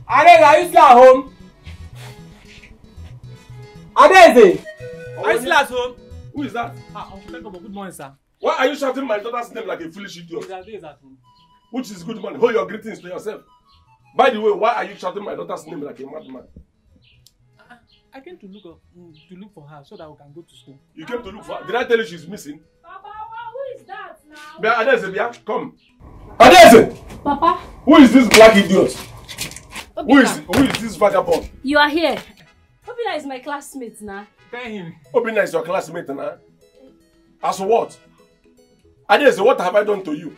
Adeze, are you still at home? Adeze! Are you still at home? Who is that? Uncle Tenkobo, good morning, sir. Why are you shouting my daughter's name like a foolish idiot? Adeze is at home. Which is good morning. Hold your greetings to yourself. By the way, why are you shouting my daughter's name like a madman? I came to look for her so that we can go to school. You came to look for her? Did I tell you she's missing? Papa, who is that now? Adeze, Bia, come. Adeze! Papa? Who is this black idiot? Obina. Who is this vagabond? You are here. Obina is my classmate now. Tell him. Obina is your classmate now. As what? Adeze, what have I done to you?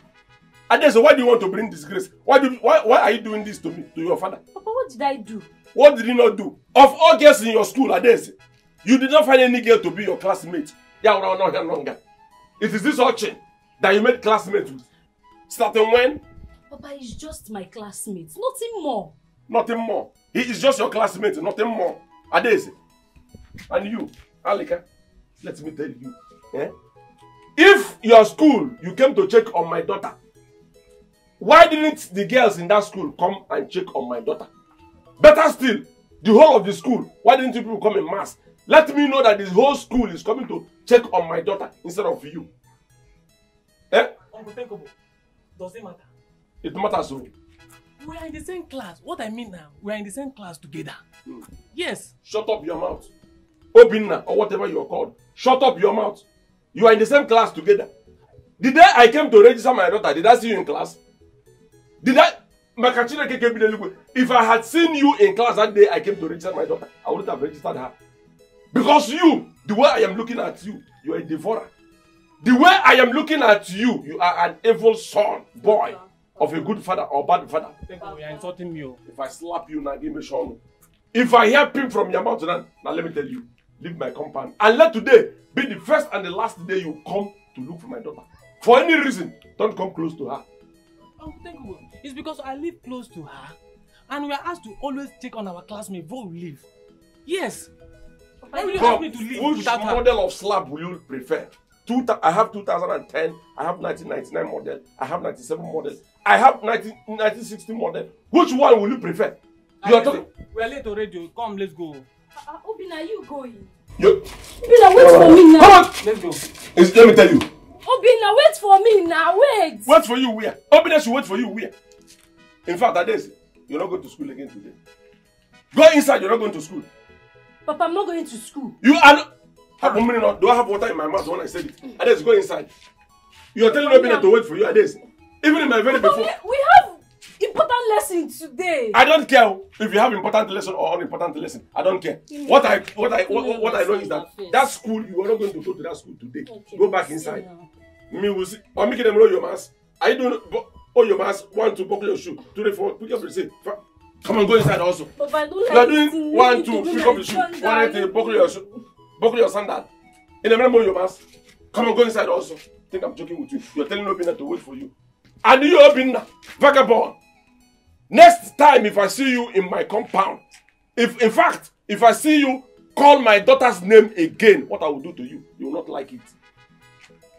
Adeze, why do you want to bring disgrace? Why are you doing this to me, to your father? Papa, what did I do? What did you not do? Of all girls in your school, Adeze, you did not find any girl to be your classmate. It is this urchin that you made classmates with. Starting when? Papa, he's just my classmate. Nothing more. Nothing more. He is just your classmate, nothing more. Adeze. And you, Alika, let me tell you. If your school, you came to check on my daughter, why didn't the girls in that school come and check on my daughter? Better still, the whole of the school, why didn't you people come in mass? Let me know that the whole school is coming to check on my daughter instead of you. Uncle Tenkobo, does it matter? It matters so. We are in the same class. What I mean now, we are in the same class together. Yes. Shut up your mouth. Obinna, or whatever you are called. Shut up your mouth. You are in the same class together. The day I came to register my daughter, did I see you in class? Did I? If I had seen you in class that day I came to register my daughter, I wouldn't have registered her. Because you, the way I am looking at you, you are a devourer. The way I am looking at you, you are an evil son, boy, of a good father or bad father. Tenkobo, you are insulting me. If I slap you now, give me show. If I hear pim from your mouth now let me tell you, leave my compound. And let today be the first and the last day you come to look for my daughter. For any reason, don't come close to her. Uncle Tenkobo, it's because I live close to her. And we are asked to always check on our classmates before we leave. Yes. Why will you ask me to leave which without her? model of slab will you prefer? I have 2010, I have 1999 model, I have 97 model, I have 1960 model. Which one will you prefer? You are talking. We are late already. Come, let's go. Obina, you going? Obina, wait for me now. Come on. Let's go. Let me tell you. Obina, wait for me now. Wait. Wait for you where? Obina should wait for you where? In fact, Adeze, you're not going to school again today. Go inside, you're not going to school. Papa, I'm not going to school. You are not. Do I have water in my mouth when I said it? Adeze, go inside. You are telling Obina to wait for you, Adeze. Even in my very before. We have important lesson today. I don't care if you have important lesson or unimportant lesson. I don't care. What I know is that school, you are not going to go to that school today. Okay, go back inside. Me will see. Or make them roll your mask. I don't know your mask. 1, 2, buckle your shoe. 2, 3, 4. Pick up the say. Come on, go inside also. But I don't you are doing 1, 2, pick up the shoe. 1, 3, buckle your shoe. Buckle your sandal. In the middle of your mask. Come on, go inside also. Think I'm joking with you. You're telling Obina to wait for you. And you Obina, vagabond. Next time if I see you in my compound, if I see you call my daughter's name again, what I will do to you, you will not like it.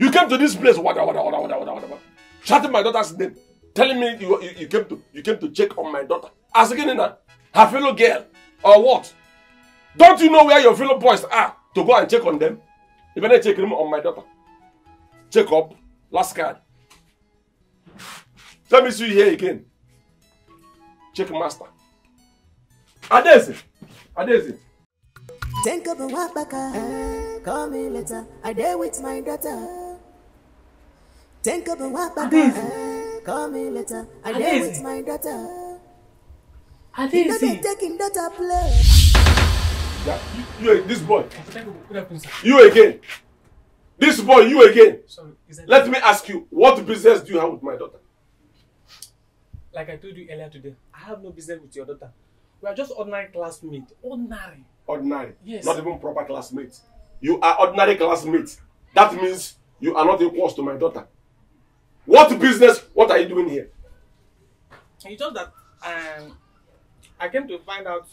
You came to this place, shouting my daughter's name, telling me you came to check on my daughter. As again, her fellow girl, or what? Don't you know where your fellow boys are to go and check on them? You better check them on my daughter. Check up, last card. Let me see you here again. Check master. Adeze. Think of a wapaka. Call me later. I dare with my daughter. Think of a wapaka. Call me later. I dare with my daughter. Adeze. Taking daughter play. Yeah, you this boy. You again. This boy, you again. Sorry, let me ask you, what business do you have with my daughter? Like I told you earlier today, I have no business with your daughter. We are just ordinary classmates. Ordinary. Ordinary? Yes. Not even proper classmates. You are ordinary classmates. That means you are not equal to my daughter. What business? What are you doing here? It's just that I came to find out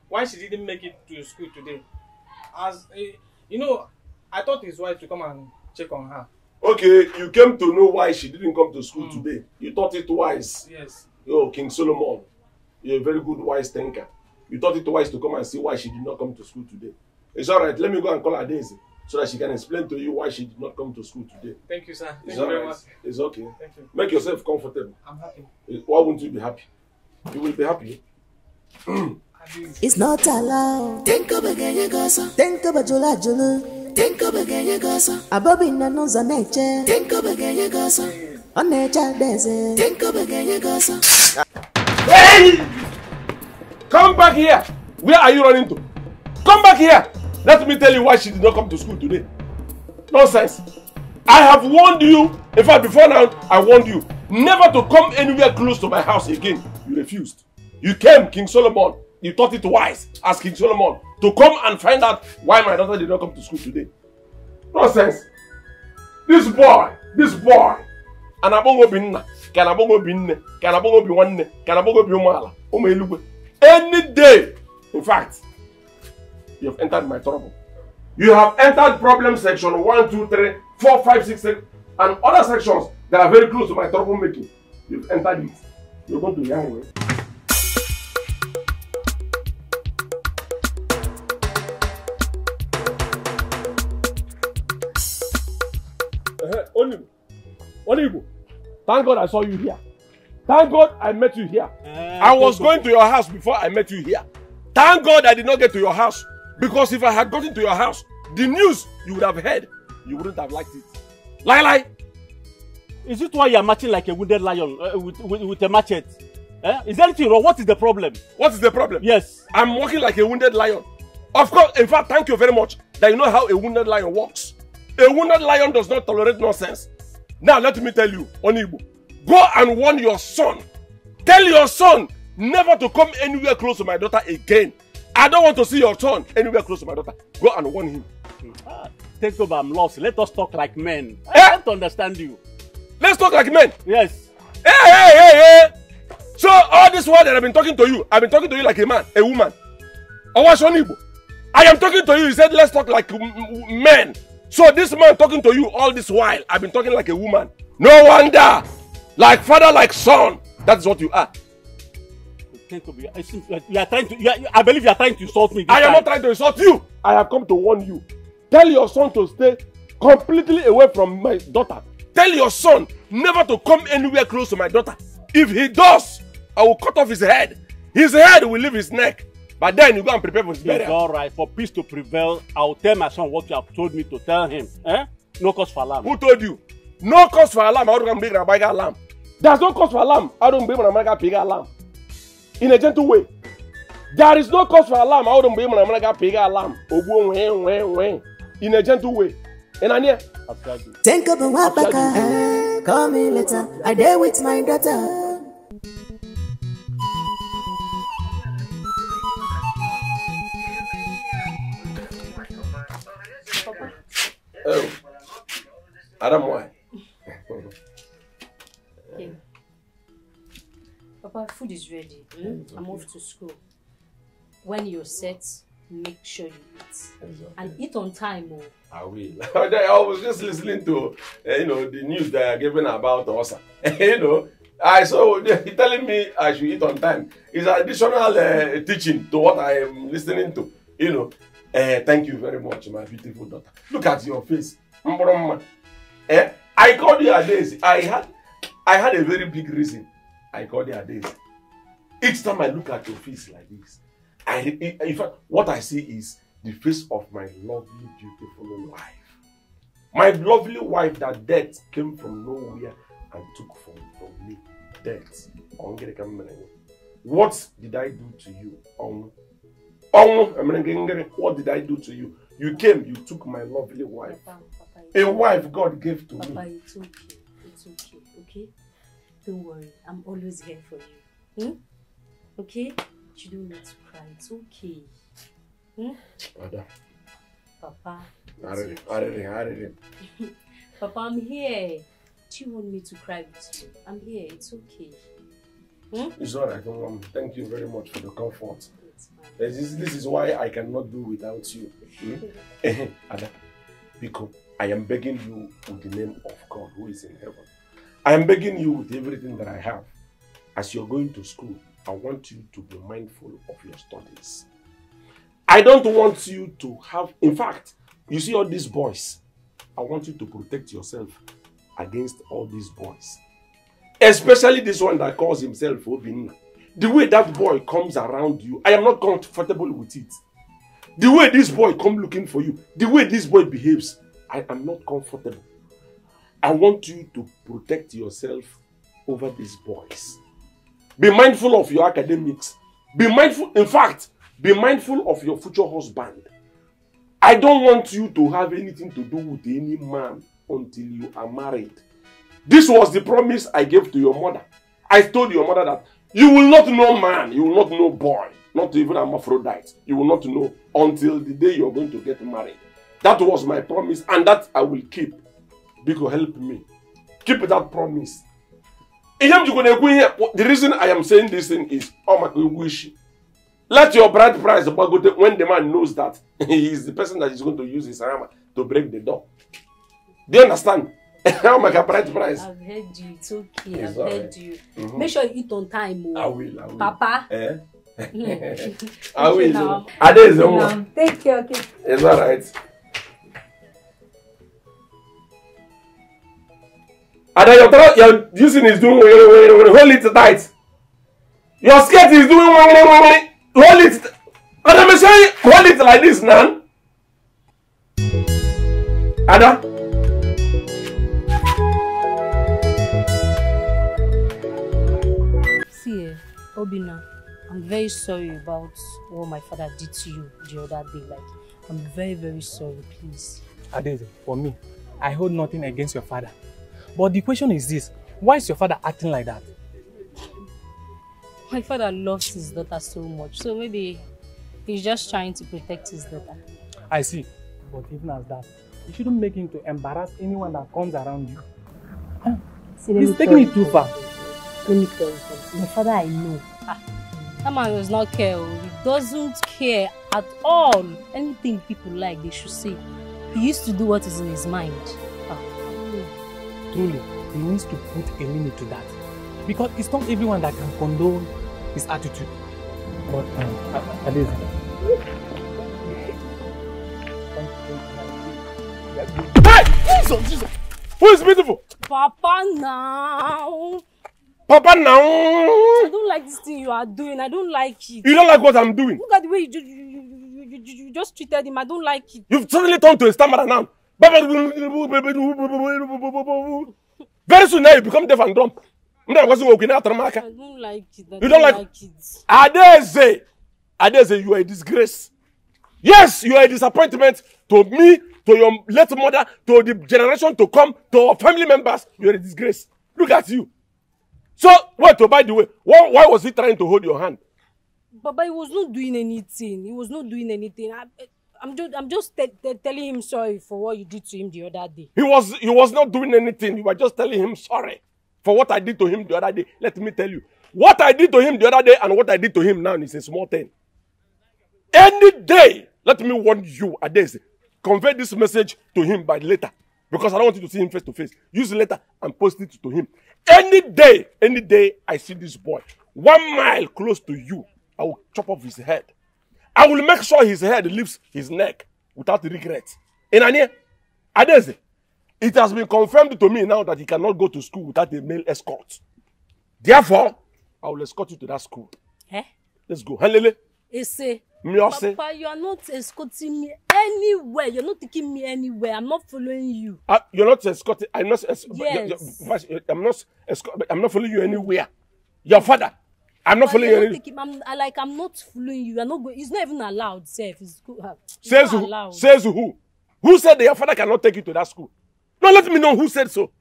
why she didn't make it to school today. As you know, I thought his wife to come and check on her. Okay, you came to know why she didn't come to school today. You thought it wise. Yes. Oh, King Solomon. You're a very good, wise thinker. You thought it wise to come and see why she did not come to school today. It's all right. Let me go and call her Daisy so that she can explain to you why she did not come to school today. Thank you, sir. It's Thank you very right. much. It's okay. Thank you. Make yourself comfortable. I'm happy. Why wouldn't you be happy? You will be happy. It's not allowed. Think of again, you gossa. Think of a jula julu. Think of again, you gossa. A bobby nanos a nature. Think of again, you gossa. On nature desert. Think of again, you gossa. Hey! Come back here. Where are you running to? Come back here. Let me tell you why she did not come to school today. Nonsense. I have warned you. In fact, before now, I warned you never to come anywhere close to my house again. You refused. You came, King Solomon. You thought it wise, as King Solomon, to come and find out why my daughter did not come to school today. Nonsense. This boy, and abongo binna, can abongo binne, can abongo bi one, can abongo bi umala, umelugwe. Any day, in fact, you have entered my trouble. You have entered problem section 1, 2, 3, 4, 5, 6, 7, and other sections that are very close to my troublemaking. You've entered it. You're going to young way. Onibu, thank God I saw you here. Thank God I met you here. I was going to your house before I met you here. Thank God I did not get to your house. Because if I had gotten to your house, the news you would have heard, you wouldn't have liked it. Lie. Is it why you are marching like a wounded lion with a machete? Is there anything wrong? What is the problem? What is the problem? Yes. I'm walking like a wounded lion. Of course, in fact, thank you very much that you know how a wounded lion walks. A wounded lion does not tolerate nonsense. Now let me tell you, Onibu, go and warn your son. Tell your son never to come anywhere close to my daughter again. I don't want to see your son anywhere close to my daughter. Go and warn him. Take over, I'm lost. Let us talk like men. I want to understand you. Let's talk like men. Yes. Hey. So all this while that I've been talking to you like a man, a woman. Onibu, I am talking to you. You said let's talk like men. So this man talking to you all this while, I've been talking like a woman. No wonder. Like father, like son. That's what you are. You are trying to. I believe you are trying to insult me. I am not trying to insult you. I have come to warn you. Tell your son to stay completely away from my daughter. Tell your son never to come anywhere close to my daughter. If he does, I will cut off his head. His head will leave his neck. But then you go and prepare for his burial. It's all right. For peace to prevail, I will tell my son what you have told me to tell him. No cause for alarm. Who told you? No cause for alarm. I don't bring a big alarm. There's no cause for alarm. I don't bring a big alarm. In a gentle way. There is no cause for alarm. I don't bring a big alarm. In a gentle way. And I near. Think of a wapaka. Call me later. I dare with my daughter. Oh, Adam, why? Okay. Papa, food is ready. I'm off to school. When you're set, make sure you eat. And eat on time. Oh. I will. I was just listening to, the news they are giving about Osa. I saw he telling me I should eat on time. It's additional teaching to what I am listening to. Thank you very much, my beautiful daughter. Look at your face. I called you a daisy. I had a very big reason. I called you a daisy. Each time I look at your face like this, in fact, what I see is the face of my lovely, beautiful wife. My lovely wife that death came from nowhere and took from me. Death. What did I do to you? What did I do to you? You came, you took my lovely wife. Papa, a wife God gave to me. Papa, it's okay. It's okay, okay? Don't worry. I'm always here for you. Okay? You don't need to cry. It's okay. Papa. Papa, I'm here. Do you want me to cry with you? I'm here. It's okay. It's alright, Mom. Thank you very much for the comfort. This is why I cannot do without you. Ada, because I am begging you with the name of God who is in heaven. I am begging you with everything that I have. As you're going to school, I want you to be mindful of your studies. I don't want you to have, in fact, you see all these boys, I want you to protect yourself against all these boys. Especially this one that calls himself Obinna. The way that boy comes around you, I am not comfortable with it. The way this boy comes looking for you, the way this boy behaves, I am not comfortable. I want you to protect yourself over these boys. Be mindful of your academics. Be mindful, in fact, be mindful of your future husband. I don't want you to have anything to do with any man until you are married. This was the promise I gave to your mother. I told your mother that you will not know man, you will not know boy, not even hermaphrodite. You will not know until the day you are going to get married. That was my promise, and that I will keep. Because help me. Keep that promise. The reason I am saying this thing is, oh my wish. Let your bride price when the man knows that he is the person that is going to use his hammer to break the door. Do you understand? Oh my bride price. I've heard you. It's okay. It's I've heard you. Make sure you eat on time. Oh. I will. Papa. I will. Take care. Okay. It's alright. And then your using is doing hold it tight. Your skirt is doing hold it. And I'm saying hold it like this now. Ada. See, Obinna, I'm very sorry about what my father did to you the other day. Like, I'm very, very sorry, please. Adeze, for me, I hold nothing against your father. But the question is this, why is your father acting like that? My father loves his daughter so much, so maybe he's just trying to protect his daughter. I see. But even as that, you shouldn't make him to embarrass anyone that comes around you. See, he's taking it too far. Let me tell you something. My father, I know. That man does not care. He doesn't care at all. Anything people like, they should say. He used to do what is in his mind. Truly, he needs to put a limit to that. Because it's not everyone that can condone his attitude. But, Adeze. Hey! Jesus! Who is beautiful? Papa now! Papa now! I don't like this thing you are doing. I don't like it. You don't like what I'm doing? Look at the way you just treated him. I don't like it. You've suddenly turned to a stammerer now. Very soon now you become deaf and dumb. I don't like it. You don't like it? Adeze, you are a disgrace. Yes, you are a disappointment to me, to your late mother, to the generation to come, to our family members. You are a disgrace. Look at you. So, wait, by the way, why was he trying to hold your hand? Baba, he was not doing anything. He was not doing anything. I'm just telling him sorry for what you did to him the other day. He was not doing anything. You were just telling him sorry for what I did to him the other day. Let me tell you. What I did to him the other day and what I did to him now is a small thing. Any day, let me warn you, Adeze, convey this message to him by letter. Because I don't want you to see him face to face. Use the letter and post it to him. Any day I see this boy 1 mile close to you, I will chop off his head. I will make sure his head leaves his neck without regret. In Anye, Adeze, it has been confirmed to me now that he cannot go to school without a male escort. Therefore, I will escort you to that school. Eh? Let's go. Helele. Ese. Papa, you are not escorting me anywhere. You're not taking me anywhere. I'm not following you. You're not escorting. I'm not. Yes. I'm not following you anywhere. Your father. I'm not following you anywhere. I'm not following you. You're not going. It's not even allowed. Says who? Allowed. Says who? Who said that your father cannot take you to that school? No, let me know who said so.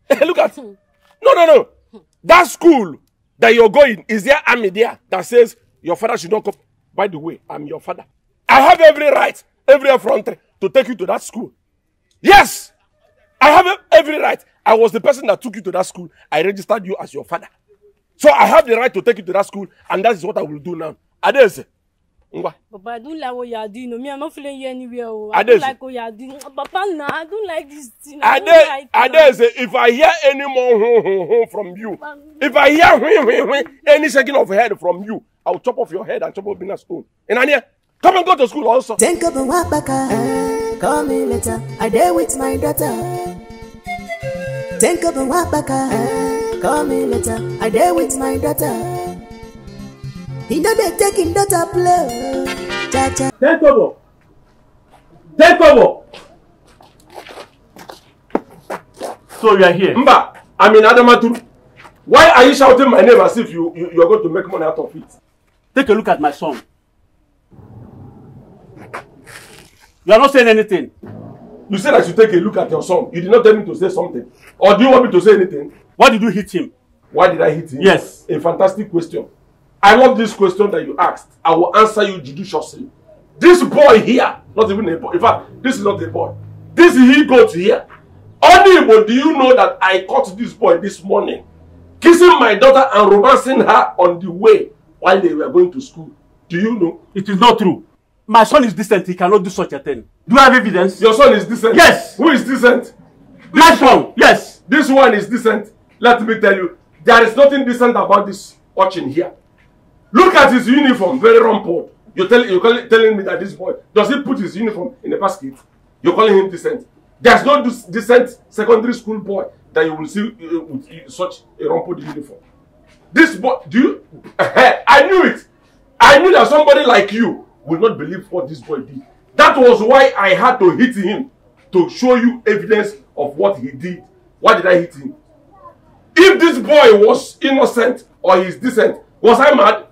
Look at. No. That school that you're going, is there army there that says your father should not come? By the way, I'm your father. I have every right, every effrontery to take you to that school. Yes! I have every right. I was the person that took you to that school. I registered you as your father. So I have the right to take you to that school, and that is what I will do now. Adeze, Papa, I don't like what you are doing. No, me, I'm not feeling you anywhere. Oh. I I don't like what you are doing. Papa, nah, I don't like this thing. I say, if I hear any more from you, if I hear any shaking of head from you, I'll chop off your head and chop off Bina's stone. And Anya, come and go to school also. Think of a walk back, call me later. I dare with my daughter. Think of a walk back, call me later. I dare with my daughter. He know they taking daughter play. Cha cha. Take over. Take over. So you are here. Mba, I'm in Adamaturu. Why are you shouting my name as if you are going to make money out of it? Take a look at my son. You are not saying anything. You said I should take a look at your son. You did not tell me to say something. Or do you want me to say anything? Why did you hit him? Why did I hit him? Yes. A fantastic question. I love this question that you asked. I will answer you judiciously. This boy here, not even a boy. In fact, this is not a boy. This he goes here. Only, do you know that I caught this boy this morning kissing my daughter and romancing her on the way while they were going to school? Do you know? It is not true. My son is decent. He cannot do such a thing. Do you have evidence? Your son is decent? Yes. Who is decent? My son. Yes. This one is decent. Let me tell you, there is nothing decent about this watching here. Look at his uniform, very rumpled. You're telling me that this boy, does he put his uniform in a basket? You're calling him decent. There's no decent secondary school boy that you will see with such a rumpled uniform. This boy, I knew it. I knew that somebody like you will not believe what this boy did. That was why I had to hit him, to show you evidence of what he did. Why did I hit him? If this boy was innocent or he's decent, was I mad?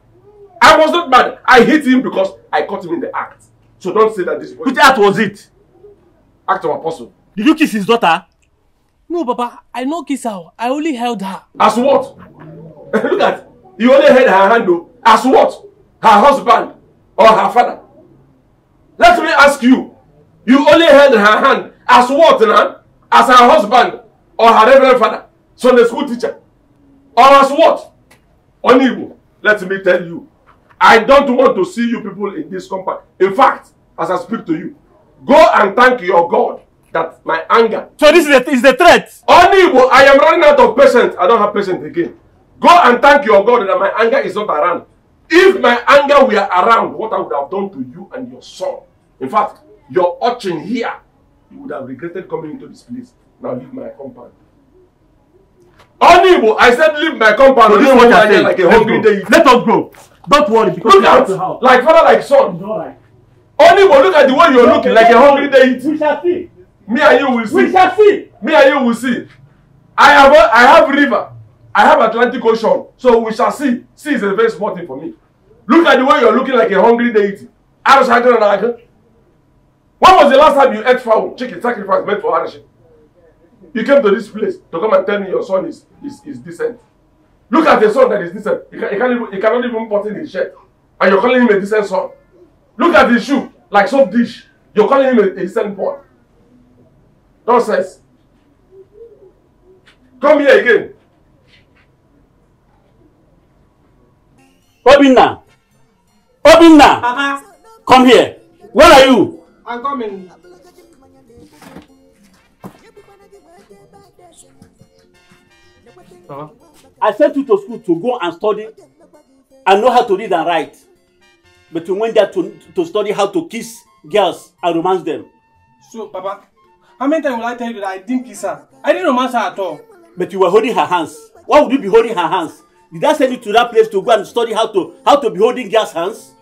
I was not mad. I hit him because I caught him in the act. So don't say that this boy... Which act was it? Act of apostle. Did you kiss his daughter? No, Papa, I no kiss her. I only held her. As what? Look at, you only held her hand though. As what? Her husband or her father? Let me ask you. You only held her hand as what now? As her husband or her reverend father? Sunday school teacher? Or as what? Onibu, let me tell you. I don't want to see you people in this compound. In fact, as I speak to you, go and thank your God that my anger... So this is the threat? Onibu, I am running out of patience. I don't have patience again. Go and thank your God that my anger is not around. If my anger were around, what I would have done to you and your son. In fact, your urchin here, you would have regretted coming into this place. Now leave my compound. Onibu, I said leave my compound. So this is what you're saying. Like a hungry day. Let us go. Don't worry, because look out, like father, like son. Alright. Onibu, look at the way you're looking, like a hungry day. We shall see. Me and you will see. We shall see. Me and you will see. I have river. I have Atlantic Ocean. So we shall see. See is a very small thing for me. Look at the way you're looking like a hungry deity. When was the last time you ate fowl, chicken, sacrifice made for Arashi? You came to this place to come and tell me your son is decent. Look at the son that is decent. He cannot even put in his shirt. And you're calling him a decent son. Look at his shoe, like soap dish. You're calling him a decent boy. Nonsense. Come here again. Obinna! Obinna! Papa, Come here. Where are you? I'm coming. Papa, I sent you to school to go and study and know how to read and write. But you went there to study how to kiss girls and romance them. So, Papa, how many times will I tell you that I didn't kiss her? I didn't romance her at all. But you were holding her hands. Why would you be holding her hands? Did I send you to that place to go and study how to be holding girls' hands?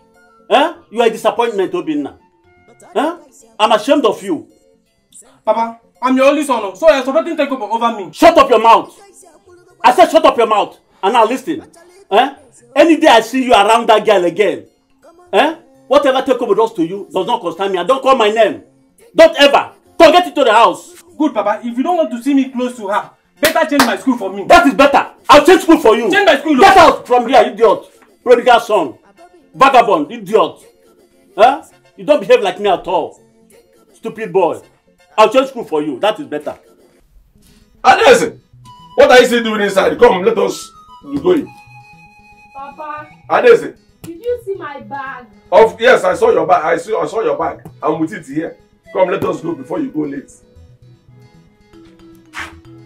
Huh? You are a disappointment, Obinna. Huh? I'm ashamed of you. Papa, I'm your only son, so you're supposed to take over me. Shut up your mouth. I said shut up your mouth. And now listen. Any day I see you around that girl again, whatever takeover does to you does not concern me. And don't call my name. Don't ever. Go get into the house. Good, Papa. If you don't want to see me close to her, better change my school for me. That is better. I'll change school for you. Change my school. Get out from here, idiot. Prodigal son. Vagabond, idiot. You don't behave like me at all. Stupid boy. I'll change school for you. That is better. Adese, what are you still doing inside? Come, let us be going. Papa, Adese. did you see my bag? Yes, I saw your bag. I saw your bag. I'm with it here. Come, let us go before you go late.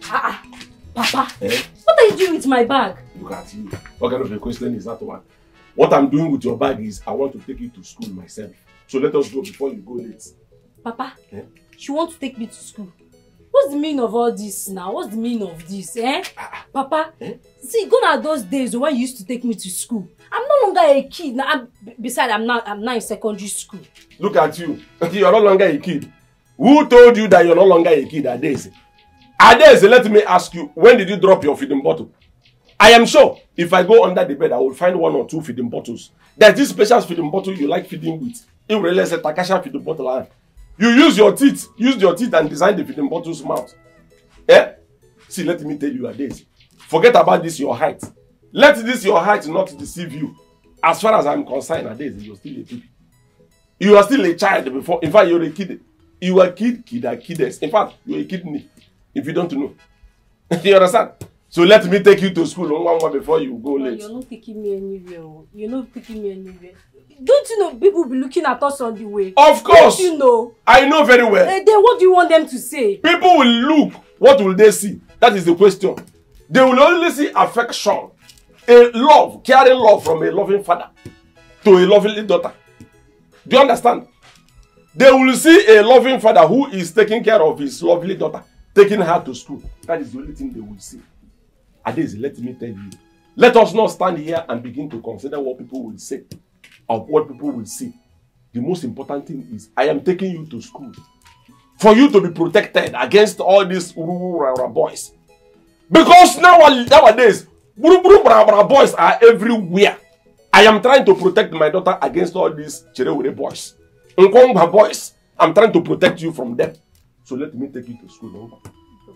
Papa, what are you doing with my bag? Look at you. What kind of a question is that one? What I'm doing with your bag is I want to take you to school myself. So let us go before you go late. Papa, she wants to take me to school. What's the meaning of all this now? What's the meaning of this, Papa, see, gone are those days when you used to take me to school. I'm no longer a kid now. Besides, I'm now in secondary school. Look at you. You're no longer a kid. Who told you that you're no longer a kid, Adeze? Adeze, let me ask you, when did you drop your feeding bottle? I am sure if I go under the bed, I will find 1 or 2 feeding bottles. There's this special feeding bottle you like feeding with. You realize a Takasha feeding bottle. You use your teeth and design the feeding bottle's mouth. See, let me tell you, Adeze. Forget about this, your height. Let this, your height, not deceive you. As far as I'm concerned, Adeze, you're still a baby. You are still a child before. In fact, you're a kid. You are kiddes. In fact, you're a kidney. If you don't know. You understand? So let me take you to school one before you go late. You're not taking me anywhere. You're not taking me anywhere. Don't you know people will be looking at us on the way? Of course. Don't you know? I know very well. Then what do you want them to say? People will look. What will they see? That is the question. They will only see affection. A love, caring love from a loving father to a loving daughter. Do you understand? They will see a loving father who is taking care of his lovely daughter, taking her to school. That is the only thing they will see. Adeze, let me tell you. Let us not stand here and begin to consider what people will say or what people will see. The most important thing is I am taking you to school for you to be protected against all these boys. Because nowadays, boys are everywhere. I am trying to protect my daughter against all these Cherewure boys. Nkongba boys. I'm trying to protect you from them. So let me take you to school.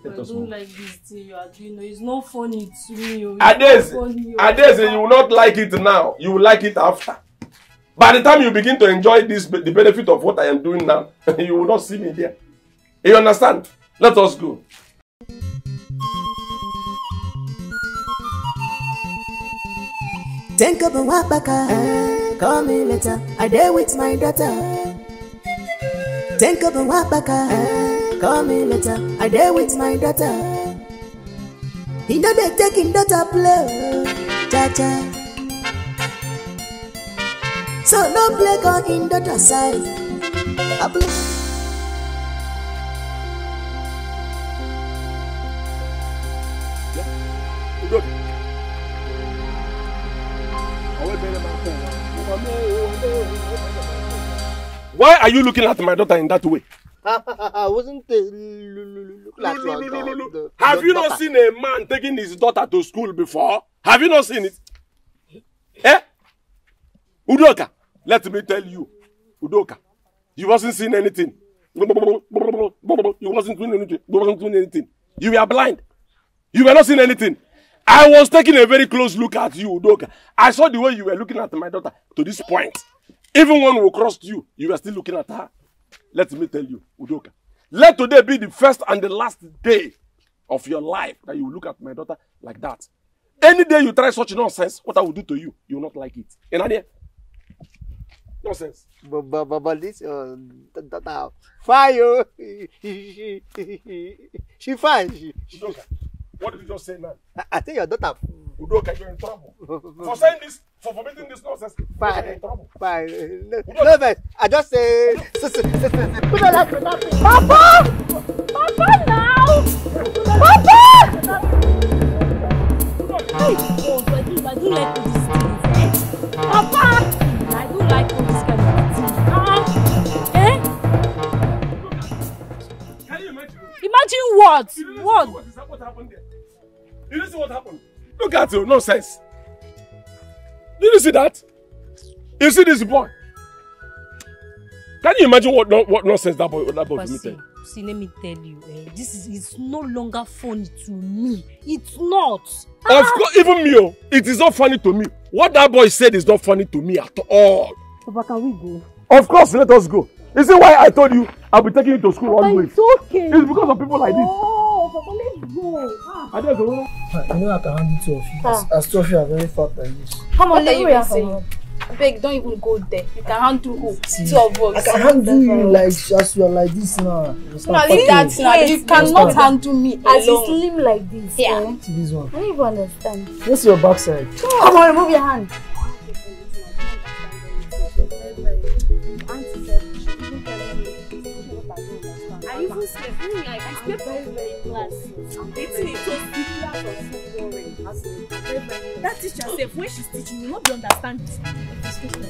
I don't like this thing you are doing. It's not funny to me. Adeze, you will not like it now. You will like it after. By the time you begin to enjoy this, the benefit of what I am doing now, you will not see me there. You understand? Let us go. Think of a wapaka, call me later. I dare with my daughter. Think of a wapaka, call me later. I dare with my daughter. He know they taking daughter play, cha cha. So no play gun in daughter side. I play. Why are you looking at my daughter in that way? I wasn't looking at you. Have you not seen a man taking his daughter to school before? Have you not seen it? Udoka, let me tell you. Udoka, you wasn't seeing anything. You wasn't doing anything. You were blind. You were not seeing anything. I was taking a very close look at you, Udoka. I saw the way you were looking at my daughter to this point. Even when we crossed you, you were still looking at her. Let me tell you, Udoka. Let today be the first and the last day of your life that you will look at my daughter like that. Any day you try such nonsense, what I will do to you, you will not like it. Any nonsense. But this daughter, fire. She fine. Udoka, what did you just say now? I think your daughter. Udoka, you're in trouble. For saying this, for forbidding this nonsense, you're in trouble. Fine. No, but I just say. Papa! Papa now! Papa! Hey, oh, I don't like this thing. Papa! I don't like this kind of thing. Can you imagine? Imagine what? What happened there? You didn't see what happened? Look at you, nonsense. Did you see that? You see this boy? Can you imagine what nonsense that boy committed? See, let me tell you, it's no longer funny to me. It's not. Of course, even me, it is not funny to me. What that boy said is not funny to me at all. Papa, can we go? Of course, let us go. You see why I told you I'll be taking you to school always? It's okay. It's because of people like this. Oh, Papa, let's go. You know I can handle two of you. As two of you are very fat like this. Come on, let me see. Beg, don't even go there. You can handle who? Two of us. I can handle you like as you are like this now. Now leave that now. You cannot handle me as you alone. slim like this. Yeah. This one. I don't even understand. What's your backside? Come on, remove your hand. I even slept. I slept very, very classy. The thing is so difficult or so boring. That teacher said when she's teaching, you will not be understanding. Excuse me,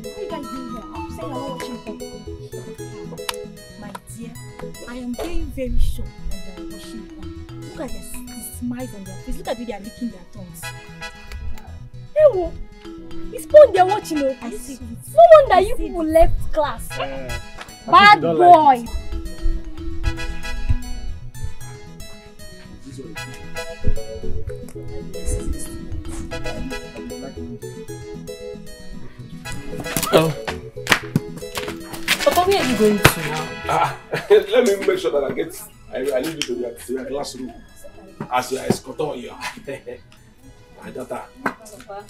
what are you guys doing here? I'm saying you're not watching porn. My dear, I am very, very sure that they are watching porn. Look at the smiles on their face. Look at the way they are licking their tongues. Hey, wo, it's porn they're watching. Oh. I see. No wonder you people left class. Bad boy. Papa, where are you going to now? Let me make sure that I need you to be at your classroom as your escortor here. My daughter. Papa,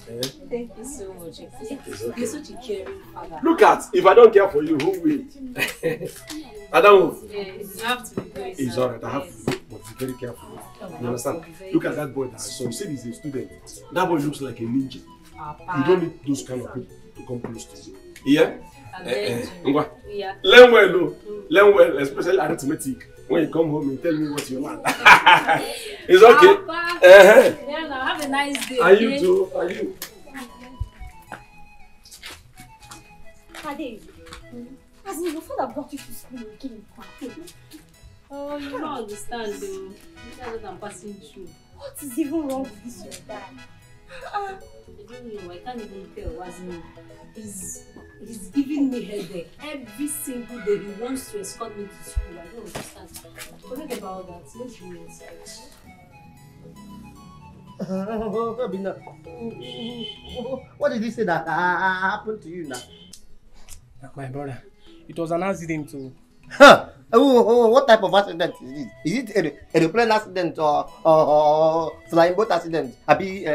thank you so much. You're such a caring father. Look at, if I don't care for you, who will? I don't. Yes, you have to be very It's alright, I have to be, but be very careful. You understand? Look at that boy that I saw. You said he's a student. That boy looks like a ninja. Papa. You don't need those kind of people to come close to you. Yeah? Yeah. Learn well, though. Learn well, especially arithmetic. When you come home, you tell me what you learn. It's okay. Papa. Yeah, now have a nice day. Are you too? Are you? Ade, as in your father brought you to school again. Oh, you don't understand though. That's what I'm passing through. What is even wrong with this your dad? I don't know, I can't even tell what's new. He's giving me headache every single day. He wants to escort me to school. I don't understand. Forget about that. Let's go inside. What did he say that happened to you now? My brother, it was an accident too. Huh? What type of accident is it? Is it aeroplane accident or flying boat accident? Abi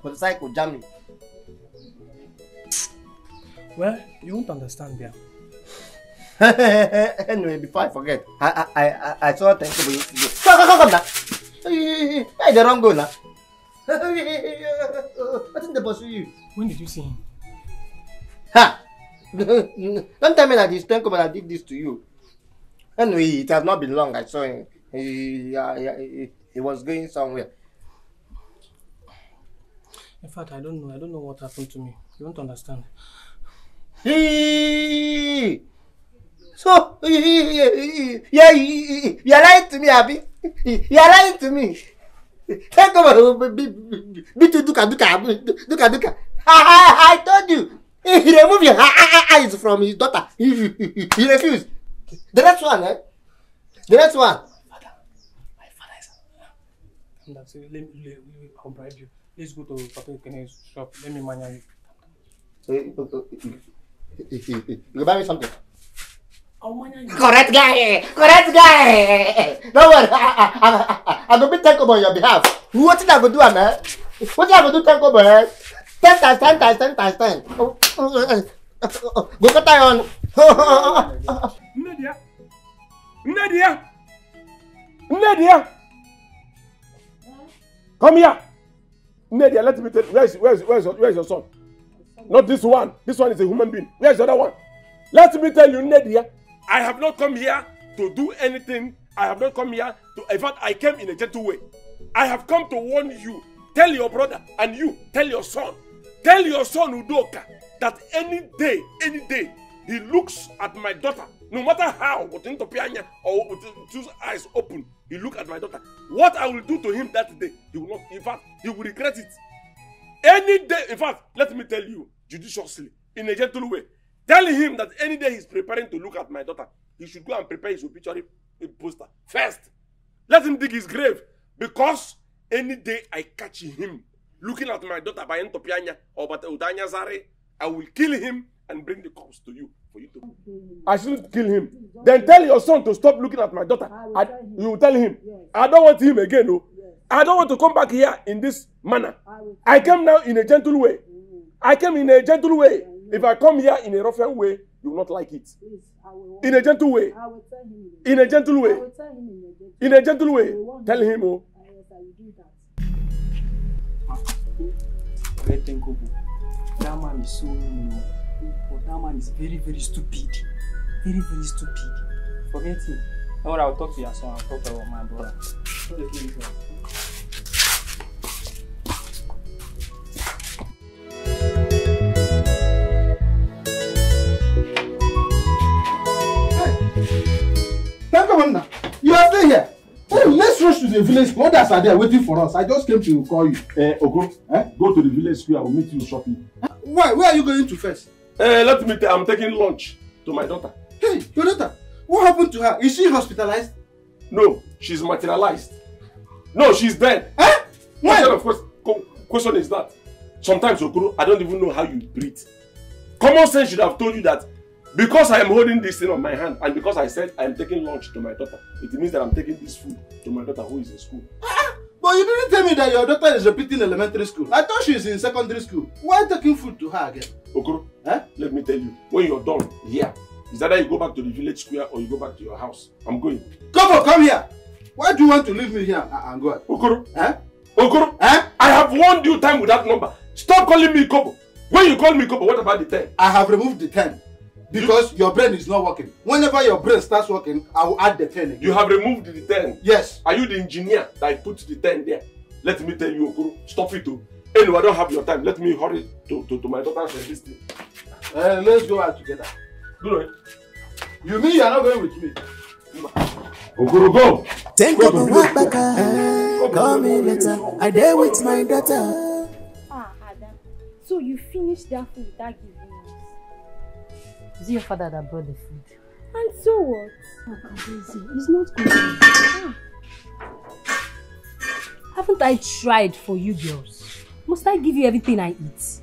motorcycle jamming? Well, you won't understand there. Anyway, before I forget, I saw a thing for you. Come now. Hey, the wrong go now. What's in the pursue you? When did you see him? Ha! Don't tell me that this tank that did this to you. Anyway, it has not been long. I saw him. He was going somewhere. In fact, I don't know. I don't know what happened to me. You won't understand. So, yeah, you are lying to me, Abby. You are lying to me. Take over, be to duka. I told you. He removed your eyes from his daughter. He refused. The next one, eh? The next one. My father is. I'll bribe you. Let's go to Papa Kene's shop. Let me manage you. You buy me something. I'll manage you. Correct guy. Don't worry. I'm going to take over on your behalf. What did I go do, man? What did I go do? Take over. 10 times 10. Go cut on. Nadia! Come here! Nadia, let me tell you, where's your son? Not this one. This one is a human being. Where's the other one? Let me tell you, Nadia, I have not come here to do anything. I have not come here to. In fact, I came in a gentle way. I have come to warn you. Tell your brother and you, tell your son Udoka, that any day, he looks at my daughter, no matter how, with or with two eyes open, he look at my daughter. What I will do to him that day, he will not, in fact, he will regret it. Any day, in fact, let me tell you, judiciously, in a gentle way, tell him that any day he's preparing to look at my daughter, he should go and prepare his obituary poster first. Let him dig his grave. Because any day I catch him looking at my daughter by Ntopianya or Udanya Zare, I will kill him and bring the corpse to you for you to. I shouldn't kill him. Then tell your son to stop looking at my daughter. You will tell him. Yes. I don't want him again. No. Yes. I don't want to come back here in this manner. I came now in a gentle way. I came in a gentle way. If I come here in a ruffian way, you will not like it. In a gentle way. In a gentle way. In a gentle way. Tell him. Oh. That man is so but that man is very, very stupid. Very, very stupid. Forget him. Now I'll talk to your son, I'll talk to my brother. You are still here. Hey, let's rush to the village. Others are there waiting for us. I just came to call you. Ogo, go to the village square. I will meet you shortly. Why? Where are you going to first? Let me I'm taking lunch to my daughter. Hey, your daughter. What happened to her? Is she hospitalized? No, she's materialized. No, she's dead. Huh? What kind of question is that? Sometimes, Okoro, I don't even know how you breathe. Common sense should have told you that because I am holding this thing on my hand and because I said I am taking lunch to my daughter, it means that I'm taking this food to my daughter who is in school. But you didn't tell me that your daughter is repeating elementary school. I thought she is in secondary school. Why taking food to her again? Okoro, let me tell you, when you're done here, is either you go back to the village square or you go back to your house. I'm going. Come here. Why do you want to leave me here and go? Okoro, Okoro, I have warned you time with that number. Stop calling me Kobo. When you call me Kobo, what about the 10? I have removed the 10. Because your brain is not working. Whenever your brain starts working, I will add the 10 again. You have removed the 10? Yes. Are you the engineer that put the 10 there? Let me tell you, Okoro, stop it too. Anyway, I don't have your time. Let me hurry to my daughter's this thing. Let's go out together. Do it. You mean you are not going with me? Okoro, go. Think of a walk back. Call me later. I dare with my daughter. Adam. So you finished that food without giving us? Is it your father that brought the food? And so what? It's not good. Haven't I tried for you girls? Must I give you everything I eat?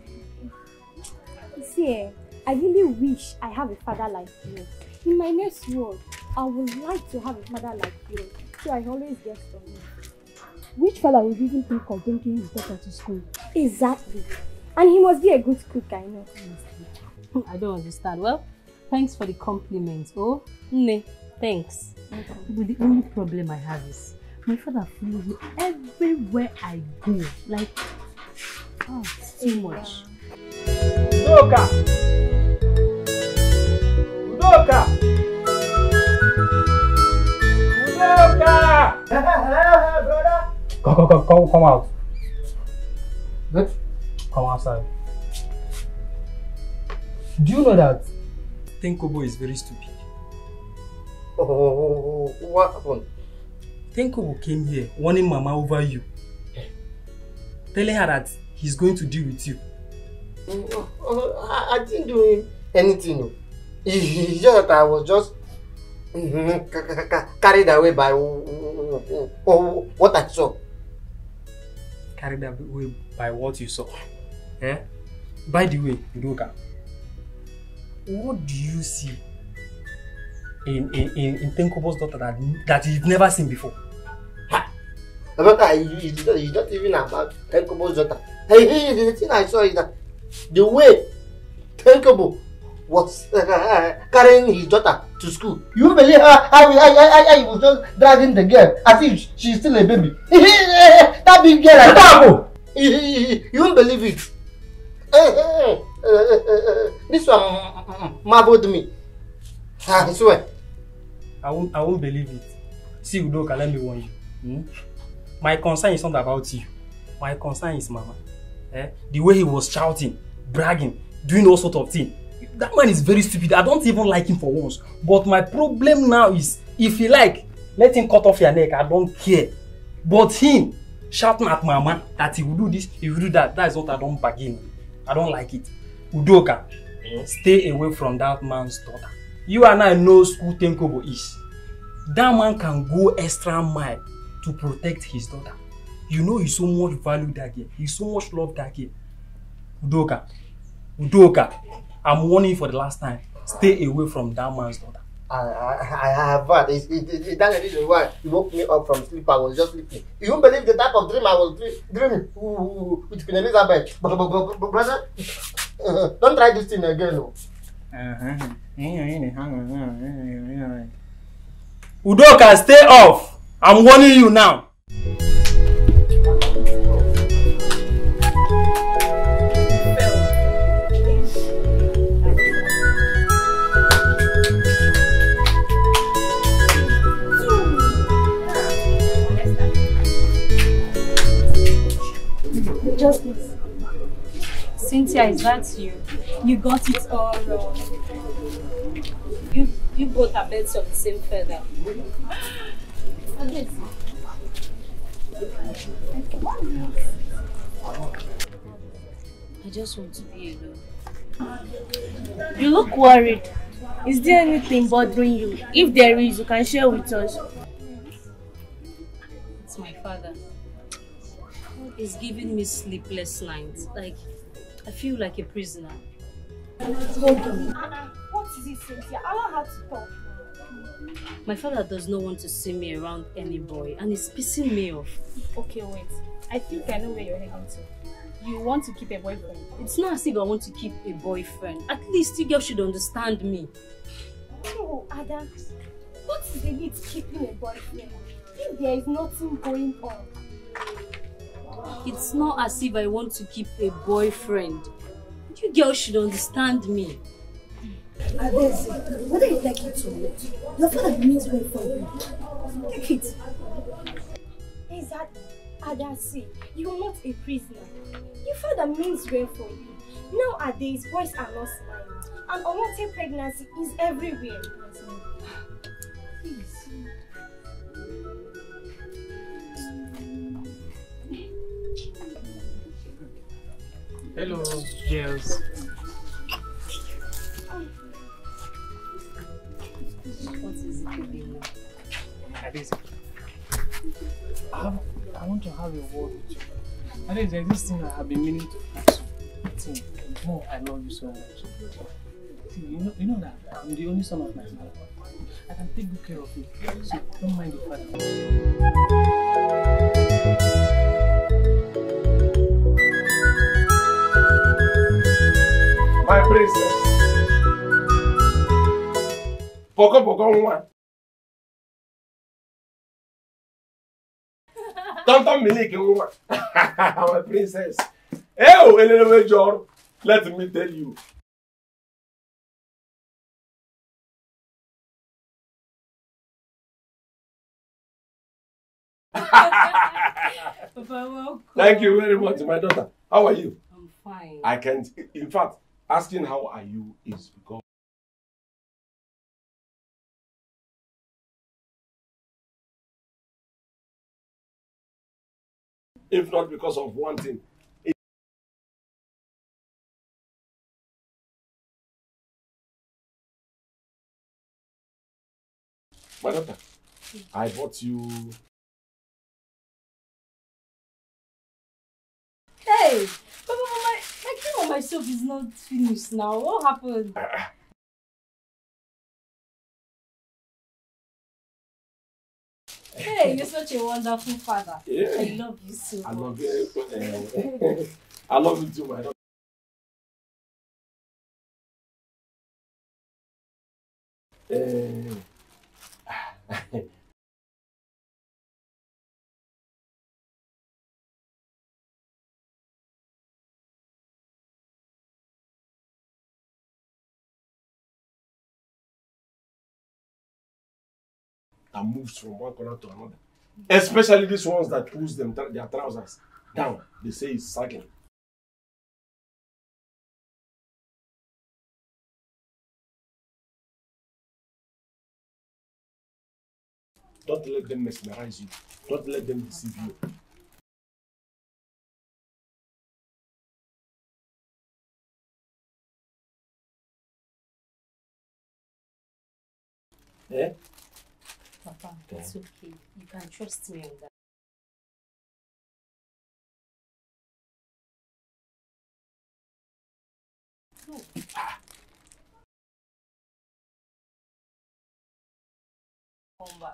See, I really wish I have a father like you. In my next world, I would like to have a father like you. So I always get from you. Which father would even think of bringing his daughter to school? Exactly. And he must be a good cook, I know. I don't understand. Well, thanks for the compliment. Oh, ne, thanks. But the only problem I have is my father follows me everywhere I go. Like, it's too much. Udoka! Udoka! Udoka! Brother! Come out. Good? Come outside. Do you know that Tenkobo is very stupid? Oh, what happened? Tenkobo came here warning Mama over you. Telling her that he's going to deal with you. I didn't do anything. It's just that I was just carried away by what I saw. Carried away by what you saw? Eh? By the way, Udoka, what do you see in Tenkobo's daughter that you've never seen before? It's not even about Tenkobo's daughter. The thing I saw is that the way Tenkobo was carrying his daughter to school. You believe how he was just dragging the girl as if she's still a baby. That big girl. You won't believe it. This one marveled me. I swear. I won't believe it. See, Udoka, let me warn you. My concern is not about you. My concern is Mama. The way he was shouting, bragging, doing all sorts of things. That man is very stupid. I don't even like him for once. But my problem now is, if you like, let him cut off your neck. I don't care. But him shouting at Mama that he will do this, he will do that. That is what I don't bargain. I don't like it. Udoka, stay away from that man's daughter. You and I know who Tenkobo is. That man can go extra mile to protect his daughter. You know he so much value that girl. He so much love that girl. Udoka, I'm warning you for the last time. Stay away from that man's daughter. I have heard. It's that the reason why you woke me up from sleep. I was just sleeping. You won't believe the type of dream I was dreaming with Queen Elizabeth. Brother, don't try this thing again. No. Udoka, stay off. I'm warning you now. Just this. Cynthia, is that you? You got it all wrong. You both are birds of the same feather. I just want to be alone. You look worried. Is there anything bothering you? If there is, you can share with us. It's my father. He's giving me sleepless nights. Like, I feel like a prisoner. Hold on. What is it, Cynthia? Allow her to talk. My father does not want to see me around any boy, and it's pissing me off. Okay, wait. I think I know where you're heading to. You want to keep a boyfriend? It's not as if I want to keep a boyfriend. At least you girls should understand me. No, Ada. What is the need keeping a boyfriend if there is nothing going on? It's not as if I want to keep a boyfriend. You girls should understand me. Adesi, whether you like it or not, your father means well for you. Take it. Exactly. Adasi, you are not a prisoner. Your father means well for you. Nowadays, boys are not smiling, and unwanted pregnancy is everywhere. Please. Hello, girls. What is it again now? I want to have a word with you. There's this thing I have been meaning to ask you. See, I love you so much. See, you know that I'm the only son of my father. I can take good care of you, so don't mind the father. My princess. Poko one. Don't Milik woman. My princess. Oh, Elena John, let me tell you. Thank you very much, my daughter. How are you? I'm fine. I can't. In fact, asking how are you is because if not because of one thing. My daughter, I bought you. Hey! But my cream on my soap is not finished now. What happened? Hey, you're such a wonderful father. Yeah. I love you so much. I love you. I love you too, my daughter. That moves from one corner to another. Especially these ones that pulls them their trousers down. They say it's sagging. Don't let them mesmerize you. Don't let them deceive you. Eh? Papa, it's okay. You can trust me on that. No.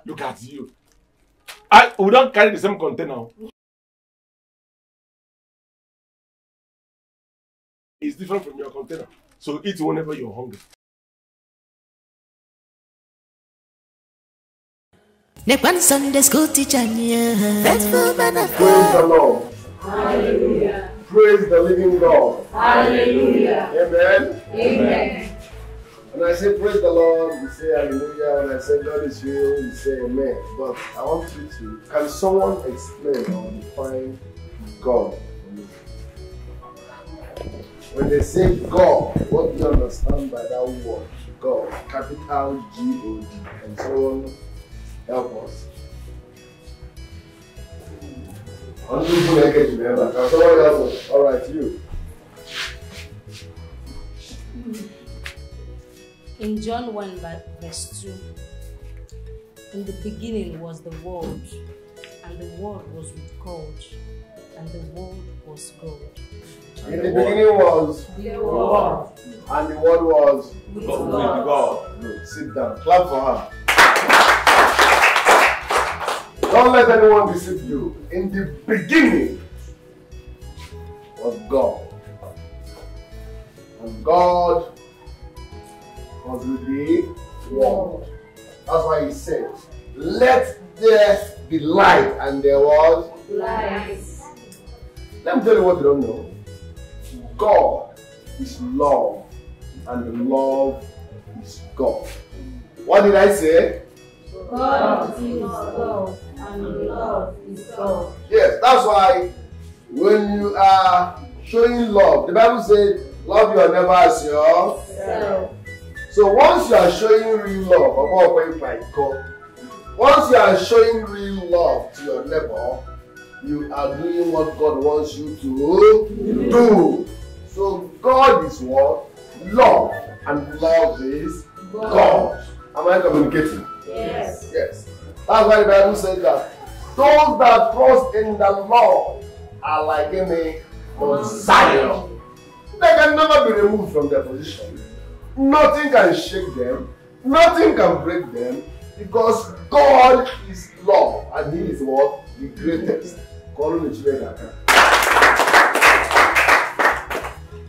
Look at you. We don't carry the same container. It's different from your container. So eat whenever you're hungry. Nekwan Sunday school teacher, faithful man of Praise the Lord. Hallelujah. Praise the living God. Hallelujah. Amen. Amen. When I say praise the Lord, you say hallelujah. When I say God is real, you say amen. But I want you to, can someone explain or define God for me? When they say God, what do you understand by that word? God, capital G-O-D. And someone help us. Can someone help us? Alright, you. In John 1 verse 2, in the beginning was the Word, and the Word was with God, and the Word was God. In the beginning was the Word, and the Word was with God. Good. Sit down. Clap for her. Don't let anyone deceive you. In the beginning was God. And God was with the Word. That's why he said, let there be light, and there was light. Let me tell you what you don't know. God is love, and the love is God. What did I say? God is love, and love is God. Yes, that's why when you are showing love, the Bible says, love your neighbor as yourself. So once you are showing real love, once you are showing real love to your neighbor, you are doing what God wants you to do. So God is what? Love. And love is God. Am I communicating? Yes. Yes. That's why the Bible says that those that trust in the Lord are like a Mount Zion. They can never be removed from their position. Nothing can shake them. Nothing can break them. Because God is love. And He is what? The greatest.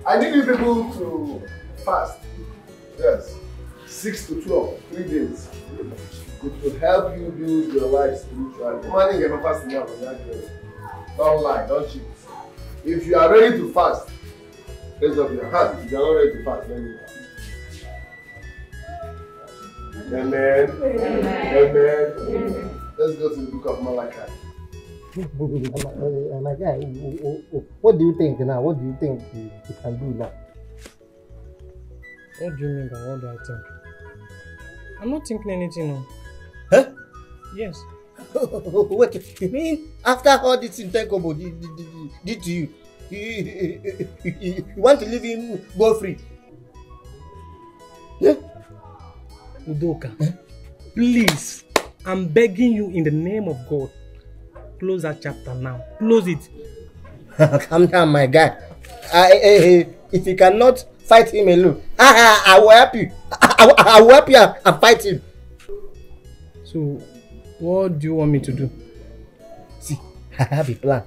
I need you people to fast. Yes. 6 to 12. 3 days. It will help you build your life spiritually. Money you're not fasting now. Don't lie. Don't cheat. If you are ready to fast, raise up your hand. If you are not ready to fast, let me know. Amen. Amen. Amen. Amen. Let's go to the book of Malachi. My guy, what do you think now? What do you think you can do now? What do you mean by what do I think? I'm not thinking anything. No. Huh? Yes. Wait, you mean after all this Intankobo did to you, you want to leave him go free? Yeah? Udoka, please, I'm begging you in the name of God, close that chapter now. Close it. Calm down, my guy. If you cannot fight him alone, I will help you. I will help you and fight him. So, what do you want me to do? See, I have a plan.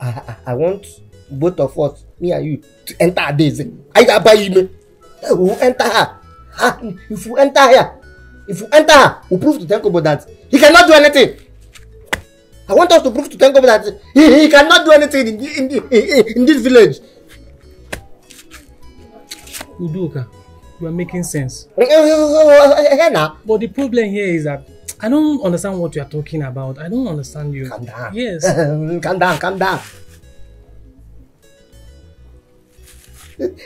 I want both of us, me and you, to enter Daisy. I buy him. We will enter her. If you enter her, we prove to Tankobo that he cannot do anything. I want us to prove to Tankobo that he cannot do anything in this village. Udoka, you are making sense. But the problem here is that I don't understand what you are talking about. I don't understand you. Calm down. Yes. Calm down.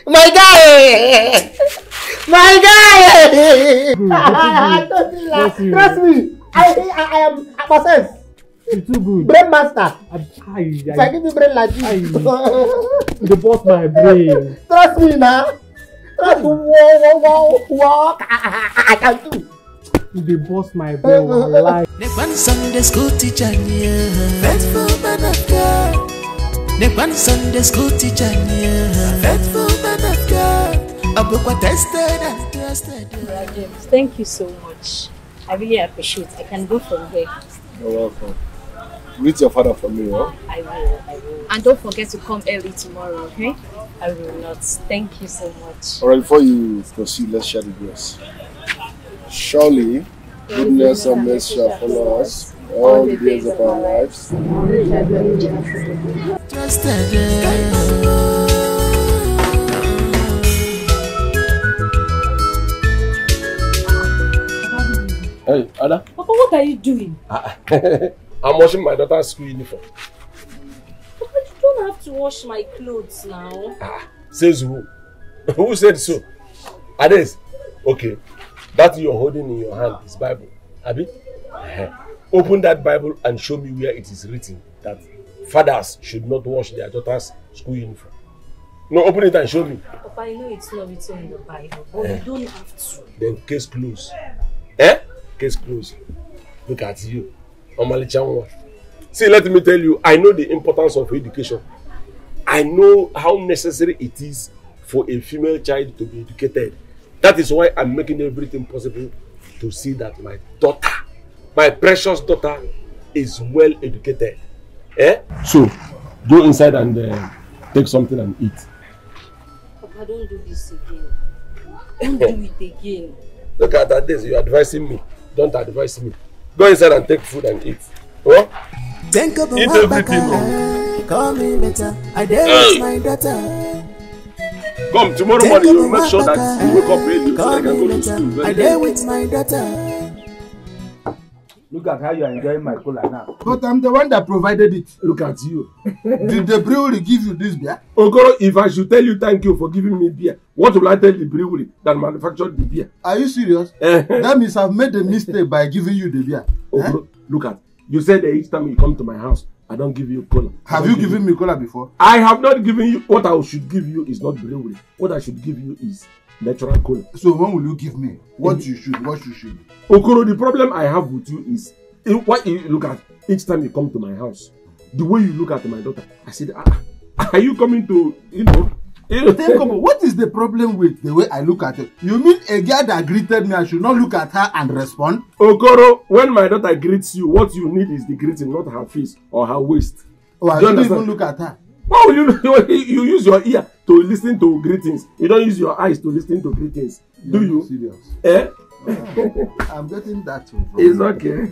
My guy! Trust me. I am a possessed. You're too good. Brain master. If I give you brain like this, you bust my brain. Trust me now. Trust me. Walk. I can do. They bust my brain life. Nekwan Sunday school teacher, faithful man of God. Nekwan Sunday school teacher, faithful man of God. Abukwa tested and trusted. Thank you so much. I really appreciate it. I can go from here. You're welcome. Greet your father for me, huh? I will. And don't forget to come early tomorrow, okay? I will not. Thank you so much. Alright, before you proceed, let's share the grace. Surely, goodness and mercy shall follow us all the days of our lives. Hey, Ada. Papa, what are you doing? I'm washing my daughter's school uniform. Papa, you don't have to wash my clothes now. Says who? Who said so? Ades. Okay. That you're holding in your hand is Bible. Abi? Open that Bible and show me where it is written that fathers should not wash their daughters' school uniform. No, open it and show me. Papa, I know it's not written in the Bible, but you don't have to. Then case closed. Case closed. Look at you. See, let me tell you, I know the importance of education. I know how necessary it is for a female child to be educated. That is why I'm making everything possible to see that my daughter, my precious daughter, is well educated. So, go inside and take something and eat. Papa, don't do this again. Don't do it again. Look at that this, you're advising me. Don't advise me. Go inside and take food and eat. Oh? Eat everything. Call me later. I dare with my daughter. Come, tomorrow morning you'll make sure that you wake up early so I can go to school. I dare with my daughter. Look at how you are enjoying my cola now. But I'm the one that provided it. Look at you. Did the brewery give you this beer? Okoro, if I should tell you thank you for giving me beer, what will I tell the brewery that manufactured the beer? Are you serious? That means I've made a mistake by giving you the beer. Okoro, look at. You said that each time you come to my house, I don't give you cola. Have you given me cola before? I have not given you. What I should give you is not brewery. What I should give you is natural cola. So when will you give me? What you should? Okoro, the problem I have with you is what you look at each time you come to my house. The way you look at my daughter, I said, are you coming to, what is the problem with the way I look at it? You mean a girl that greeted me, I should not look at her and respond? Okoro, when my daughter greets you, what you need is the greeting, not her face or her waist. Oh, I don't even look at her. Why will you use your ear to listen to greetings? You don't use your eyes to listen to greetings. Do you? Serious? I'm getting that one. It's okay.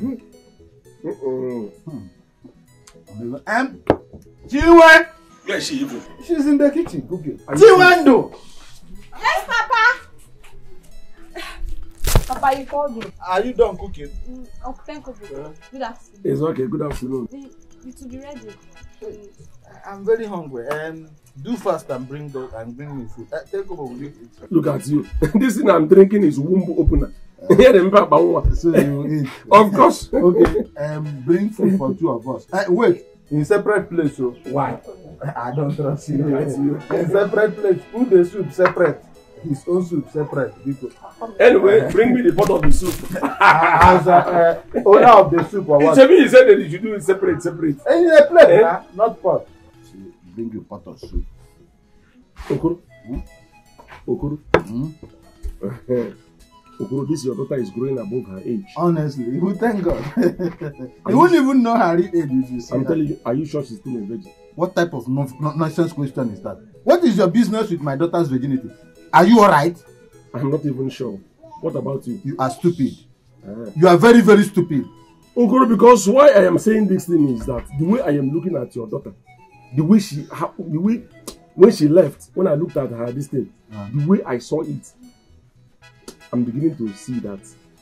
Chiwe! Where is she even? She's in the kitchen cooking. Chiwendo! Yes, Papa! Papa, you called me. Are you done cooking? Uncle Tenkobo. Good afternoon. It's okay, good afternoon. It will be ready. I'm very hungry. Do fast and bring me food. Tenkobo will eat it. Look at you. This thing I'm drinking is womb opener. So you eat. Of course. Okay. Bring food for two of us. Wait. In separate place, so why? I don't trust you. In separate place. Put the soup separate. His own soup separate. Anyway, bring me the pot of the soup. As owner of the soup or what? He said that you should do it separate. In a plate, not pot. So bring your pot of soup. Okoro. Okoro. Okoro, this your daughter is growing above her age. Honestly, you thank God. You won't even know her age if you see. I'm telling you, are you sure she's still a virgin? What type of nonsense question is that? What is your business with my daughter's virginity? Are you alright? I'm not even sure. What about you? You are stupid. You are very, very stupid. Okoro, because why I am saying this thing is that the way I am looking at your daughter, when she left, when I looked at her this thing, the way I saw it, I'm beginning to see that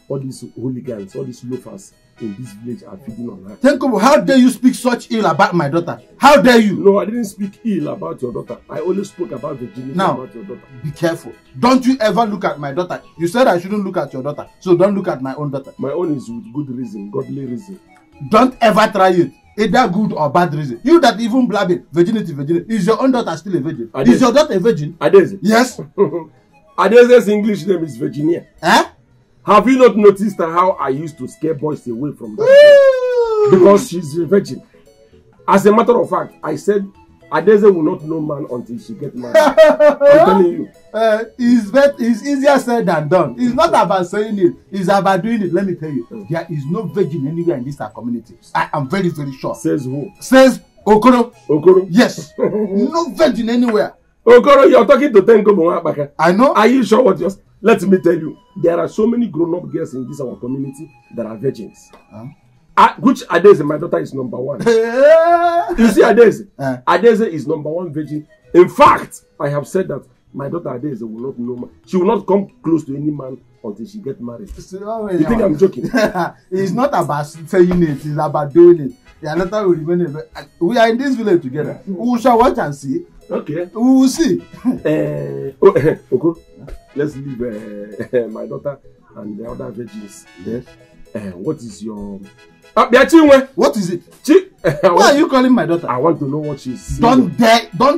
all these hooligans, all these loafers in this village are feeding on her. Tenkobo, how dare you speak such ill about my daughter? How dare you? No, I didn't speak ill about your daughter. I only spoke about virginity about your daughter. Be careful. Don't you ever look at my daughter. You said I shouldn't look at your daughter, so don't look at my own daughter. My own is with good reason, godly reason. Don't ever try it. Either good or bad reason. You that even blabbing, virginity. Is your own daughter still a virgin? Is your daughter a virgin? Adeze. Yes. Adeze's English name is Virginia. Have you not noticed how I used to scare boys away from that? Because she's a virgin. As a matter of fact, I said Adeze will not know man until she gets married. I'm telling you. It's easier said than done. It's not about saying it. It's about doing it. Let me tell you. There is no virgin anywhere in this community. I am very, very sure. Says who? Says Okoro. Okoro? Yes. No virgin anywhere. Okoro, you're talking to Tenko Mwabaka. I know. Are you sure what you're... Let me tell you. There are so many grown-up girls in this our community that are virgins. Which Adeze, my daughter, is number 1. You see Adeze? Adeze is number 1 virgin. In fact, I have said that my daughter Adeze will not know man. She will not come close to any man until she gets married. You think I'm joking? It's not about saying it. It's about doing it. Your daughter will remain. We are in this village together. We shall watch and see. Okay. We will see. Okay. Let's leave my daughter and the other virgins. Yes. What is your... What is it? Why are you calling my daughter? I want to know what she's... Don't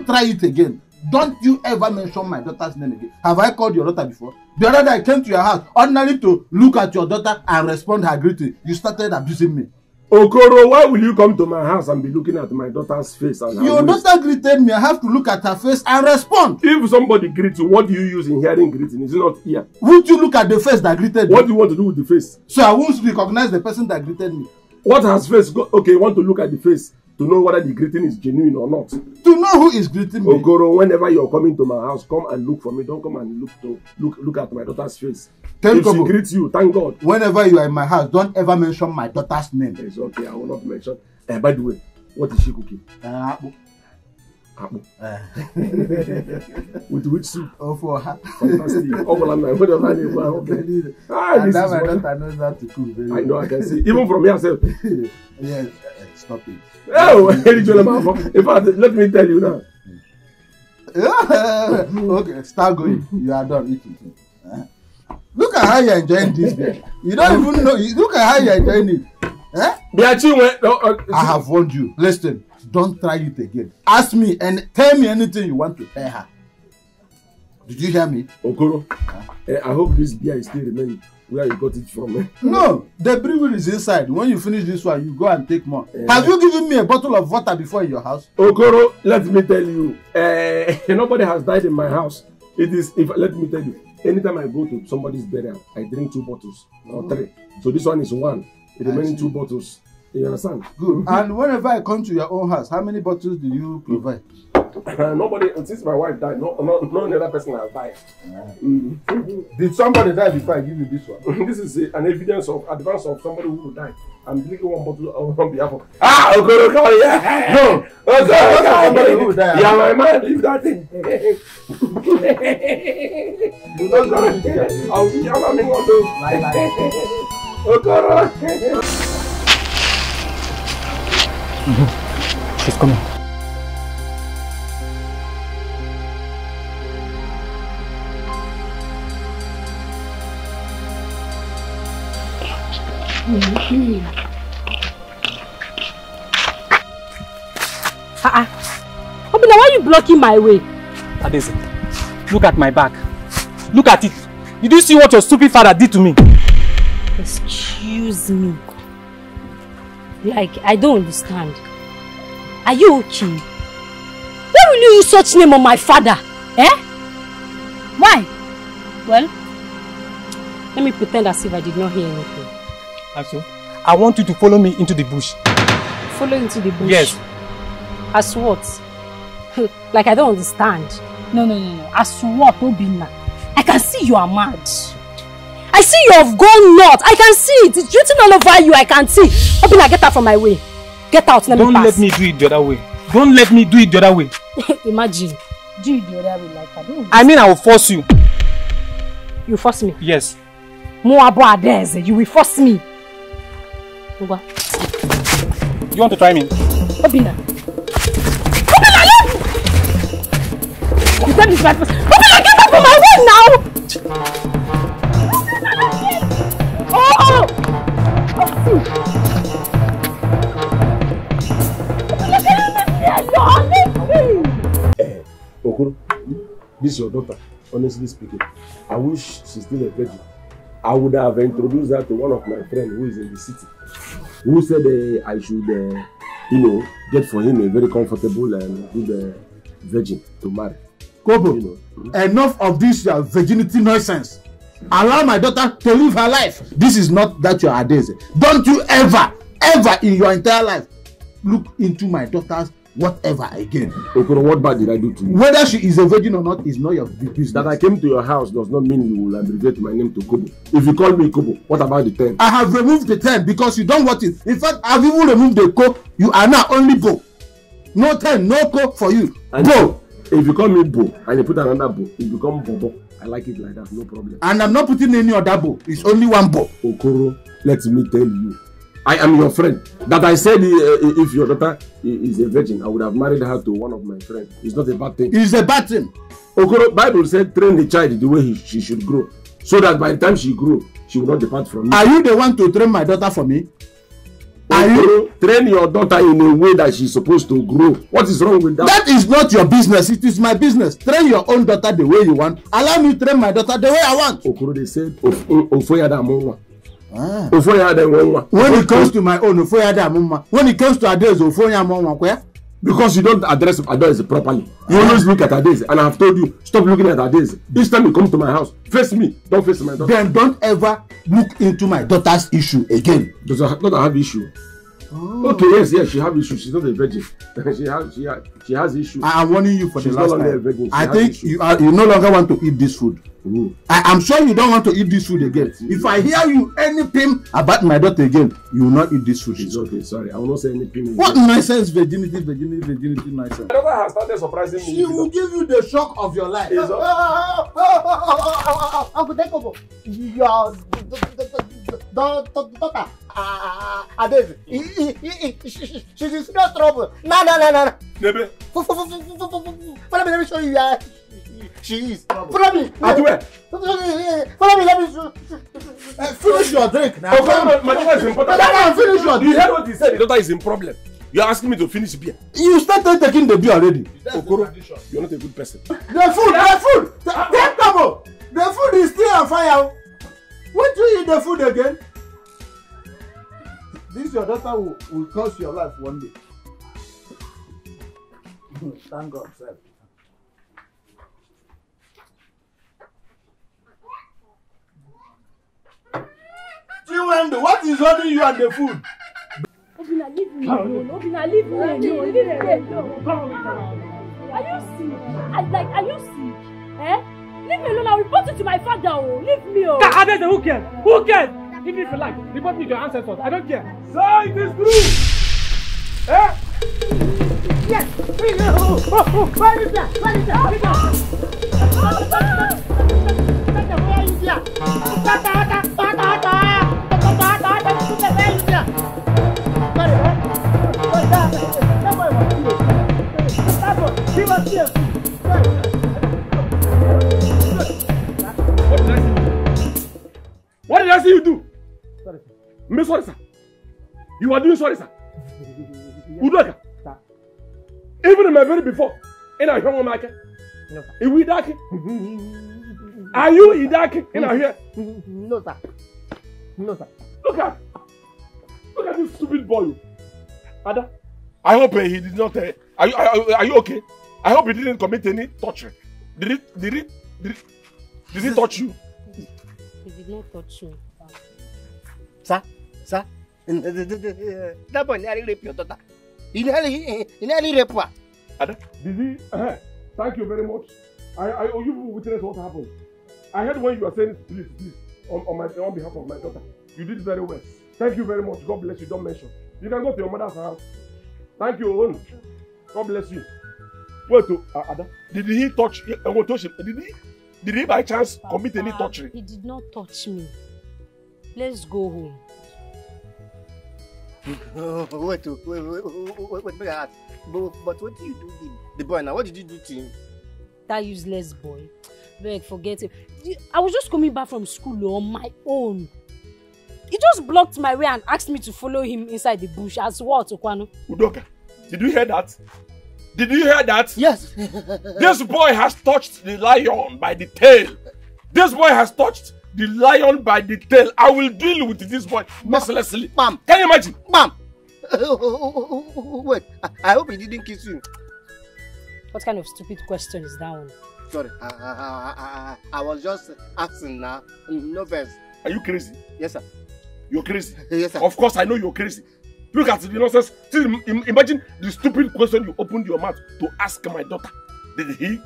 try it again. Don't you ever mention my daughter's name again. Have I called your daughter before? The other day I came to your house, ordinarily to look at your daughter and respond her greeting. You started abusing me. Okoro, why will you come to my house and be looking at my daughter's face? And your daughter greeted me. I have to look at her face and respond. If somebody greets you, what do you use in hearing greeting? Is it not here? Won't you look at the face that greeted me? What do you want to do with the face? So I won't recognize the person that greeted me. What has face got? Okay, you want to look at the face to know whether the greeting is genuine or not. To know who is greeting me. Okoro, whenever you're coming to my house, come and look for me. Don't come and look at my daughter's face. If she greets you, thank God. Whenever you are in my house, don't ever mention my daughter's name. It's okay, I will not mention. By the way, what is she cooking? Apple. With which soup? Oh, for her. Fantastic. What does that mean? Okay. And now my daughter knows how to cook very well. I know, I can see. Even from yourself. Yes, stop it. Oh, in fact, let me tell you now. Okay, start going. You are done eating. Look at how you're enjoying this beer. You don't even know. Look at how you're enjoying it. I have warned you. Listen, don't try it again. Ask me and tell me anything you want to tell her. Did you hear me? Okoro, I hope this beer is still remaining. Where you got it from? No, the brewery is inside. When you finish this one, you go and take more. Have you given me a bottle of water before in your house? Okoro, let me tell you. Nobody has died in my house. Let me tell you. Anytime I go to somebody's burial, I drink 2 bottles or 3. So this one is 1. The remaining 2 bottles. You understand? Good. And whenever I come to your own house, how many bottles do you provide? Nobody, since my wife died, no other person has died. Did somebody die before I give you this one? This is an evidence of advance of somebody who will die. I'm drinking 1 bottle on behalf of. Okoro, yeah. No, somebody who will die. Yeah, my man, leave that thing. You don't go to the I'll be having one those. Okoro. She's coming. Obina, why are you blocking my way? Adeze, look at my back. Look at it. Did you see what your stupid father did to me? Excuse me. Like, I don't understand. Are you okay? Why will you use such name on my father? Eh? Why? Well, let me pretend as if I did not hear anything. Also, I want you to follow me into the bush. Follow into the bush? Yes. As what? Like, I don't understand. No. As what, Obina? I can see you are mad. I see you have gone nuts. I can see it. It's written all over you. I can see. Obina, get out from my way. Get out. Let me pass. Don't let me do it the other way. Don't let me do it the other way. Imagine. Do it the other way like I don't. I mean, I will force you. You force me? Yes. Moabo Adeze, you will force me. You want to try me? Obina. You tell this right person. Obina, get out from my way now! Oh! Okoro, this is your daughter. Honestly speaking, I wish she's still a virgin. I would have introduced her to one of my friends who is in the city, who said I should, get for him a very comfortable and good virgin to marry. Kobo, enough of this virginity nonsense. Allow my daughter to live her life. This is not that your Adeze. Don't you ever in your entire life look into my daughter's whatever again. Okoro, what bad did I do to you? Whether she is a virgin or not is not your business. That I came to your house does not mean you will abbreviate my name to Kobo. If you call me Kobo, what about the 10? I have removed the 10 because you don't want it. In fact, I've even removed the Ko. You are now only Bo. No 10, no Ko for you. And Bo. If you call me Bo and you put another Bo, it becomes Bobo. I like it like that, no problem. And I'm not putting any other Bo. It's only one Bo. Okoro, let me tell you. I am your friend. That I said if your daughter is a virgin, I would have married her to one of my friends. It's not a bad thing. It's a bad thing. Okoro, Bible said train the child the way she should grow. So that by the time she grow, she will not depart from me. Are you the one to train my daughter for me? You train your daughter in a way that she's supposed to grow. What is wrong with that? That is not your business. It is my business. Train your own daughter the way you want. Allow me to train my daughter the way I want. Okoro, they said Ofoyada Monwa. When it comes to my own, when it comes to Adeze, where? Because you don't address Adeze properly. You always look at Adeze, and I have told you, stop looking at Adeze. Each time you come to my house, face me, don't face my daughter. Then don't ever look into my daughter's issue again. Does her daughter have issue? Oh. Okay, yes, she have issue. She's not a virgin. she has issue. I am warning you for She's the last no longer time. A virgin. I think you no longer want to eat this food. I am sure you don't want to eat this food again. If I hear you anything about my daughter again, you will not eat this food. It's okay, sorry. I will not say anything. What nonsense, virginity nonsense. My daughter has started surprising me. She will give you the shock of your life. Uncle Tekobo, your daughter, Adeze, she's in serious trouble. No. Nebe. Let me show you where she is. Follow me. At where? Follow me, let me show you. Finish your drink now. Okay, my daughter is in problem. Finish your drink. You heard what he said? The daughter is in problem. You are asking me to finish beer. You started taking the beer already. Okoro, you're not a good person. The food. The food is still on fire. Won't you eat the food again? This your daughter will cost your life one day. Thank God, sir. Chiwendo, what is holding you and the food? Obina, leave me alone. Obina, leave me alone. Leave me alone. Are you sick? Are you sick? Eh? Leave me alone. I'll report you to my father. Oh, leave me alone. Adeze, who cares? Who cares? Even if you like, report me to your ancestors. I don't care. So it is true. Eh? Yes. Where is that? Where is What did I see you do? Sorry, sir. You are doing sorry, sir. Udoka. Even in my very before, in our young market. No, sir. Are we dark? Are you dark in our here? No, sir. No, sir. Look at this stupid boy. Ada, I hope he did not. Are you okay? I hope he didn't commit any torture. Did he touch you? He did not touch me. Sir, that boy nearly raped your daughter. He nearly raped her. Ada, did he? Thank you very much. I owe you witness what happened. I heard when you were saying please on behalf of my daughter. You did very well. Thank you very much. God bless you. Don't mention. You can go to your mother's house. Thank you, Owen. God bless you. Wait, Ada, did he touch him? Did he by chance commit any torture? He did not touch me. Let's go home. Wait, but what did you do to the boy now? What did you do to him? That useless boy. Beg, forget it. I was just coming back from school on my own. He just blocked my way and asked me to follow him inside the bush. As what, Okwano? Udoka, did you hear that? Did you hear that? Yes. This boy has touched the lion by the tail. This boy has touched the lion by the tail. I will deal with this boy mercilessly. Ma'am. Can you imagine? Ma'am. Wait, I hope he didn't kiss you. What kind of stupid question is that one? Sorry, I was just asking now. No offense. Are you crazy? Yes, sir. You're crazy? Yes, sir. Of course, I know you're crazy. Look at the nonsense. Imagine the stupid question you opened your mouth to ask my daughter. Did he?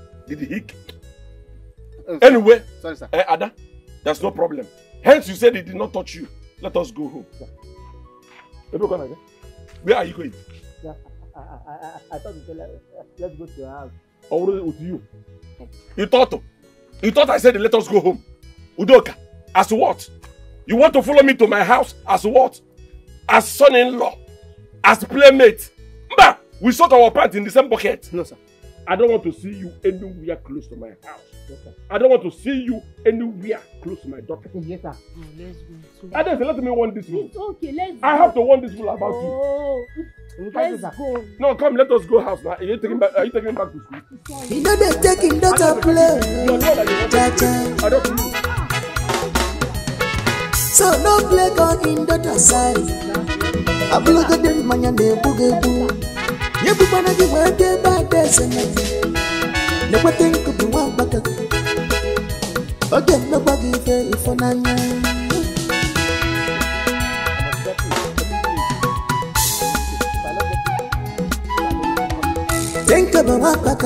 Anyway, sorry, sir. Ada, there's no problem. Hence, you said he did not touch you. Let us go home. Where are you going? Yeah, I thought you said let's go to your house. Already with you. You thought I said let us go home. Udoka, as what? You want to follow me to my house as what? As son-in-law, as playmate. Mba, we sort our part in the same bucket. No, sir. I don't want to see you anywhere close to my house. Yes, sir. I don't want to see you anywhere close to my daughter. Yes, sir. Oh, let's go. I don't let me warn this fool. It's okay, let's go. I have to warn this fool about you. Let's go. No, come, let us go house now. Are you taking back to school? You know they taking daughter play. I don't know. So no play gun in daughter side. I block them man and they boogie boo. You be one of the work day by days and night. Never think of the one back. Again, nobody fair if on anya. Think about what back.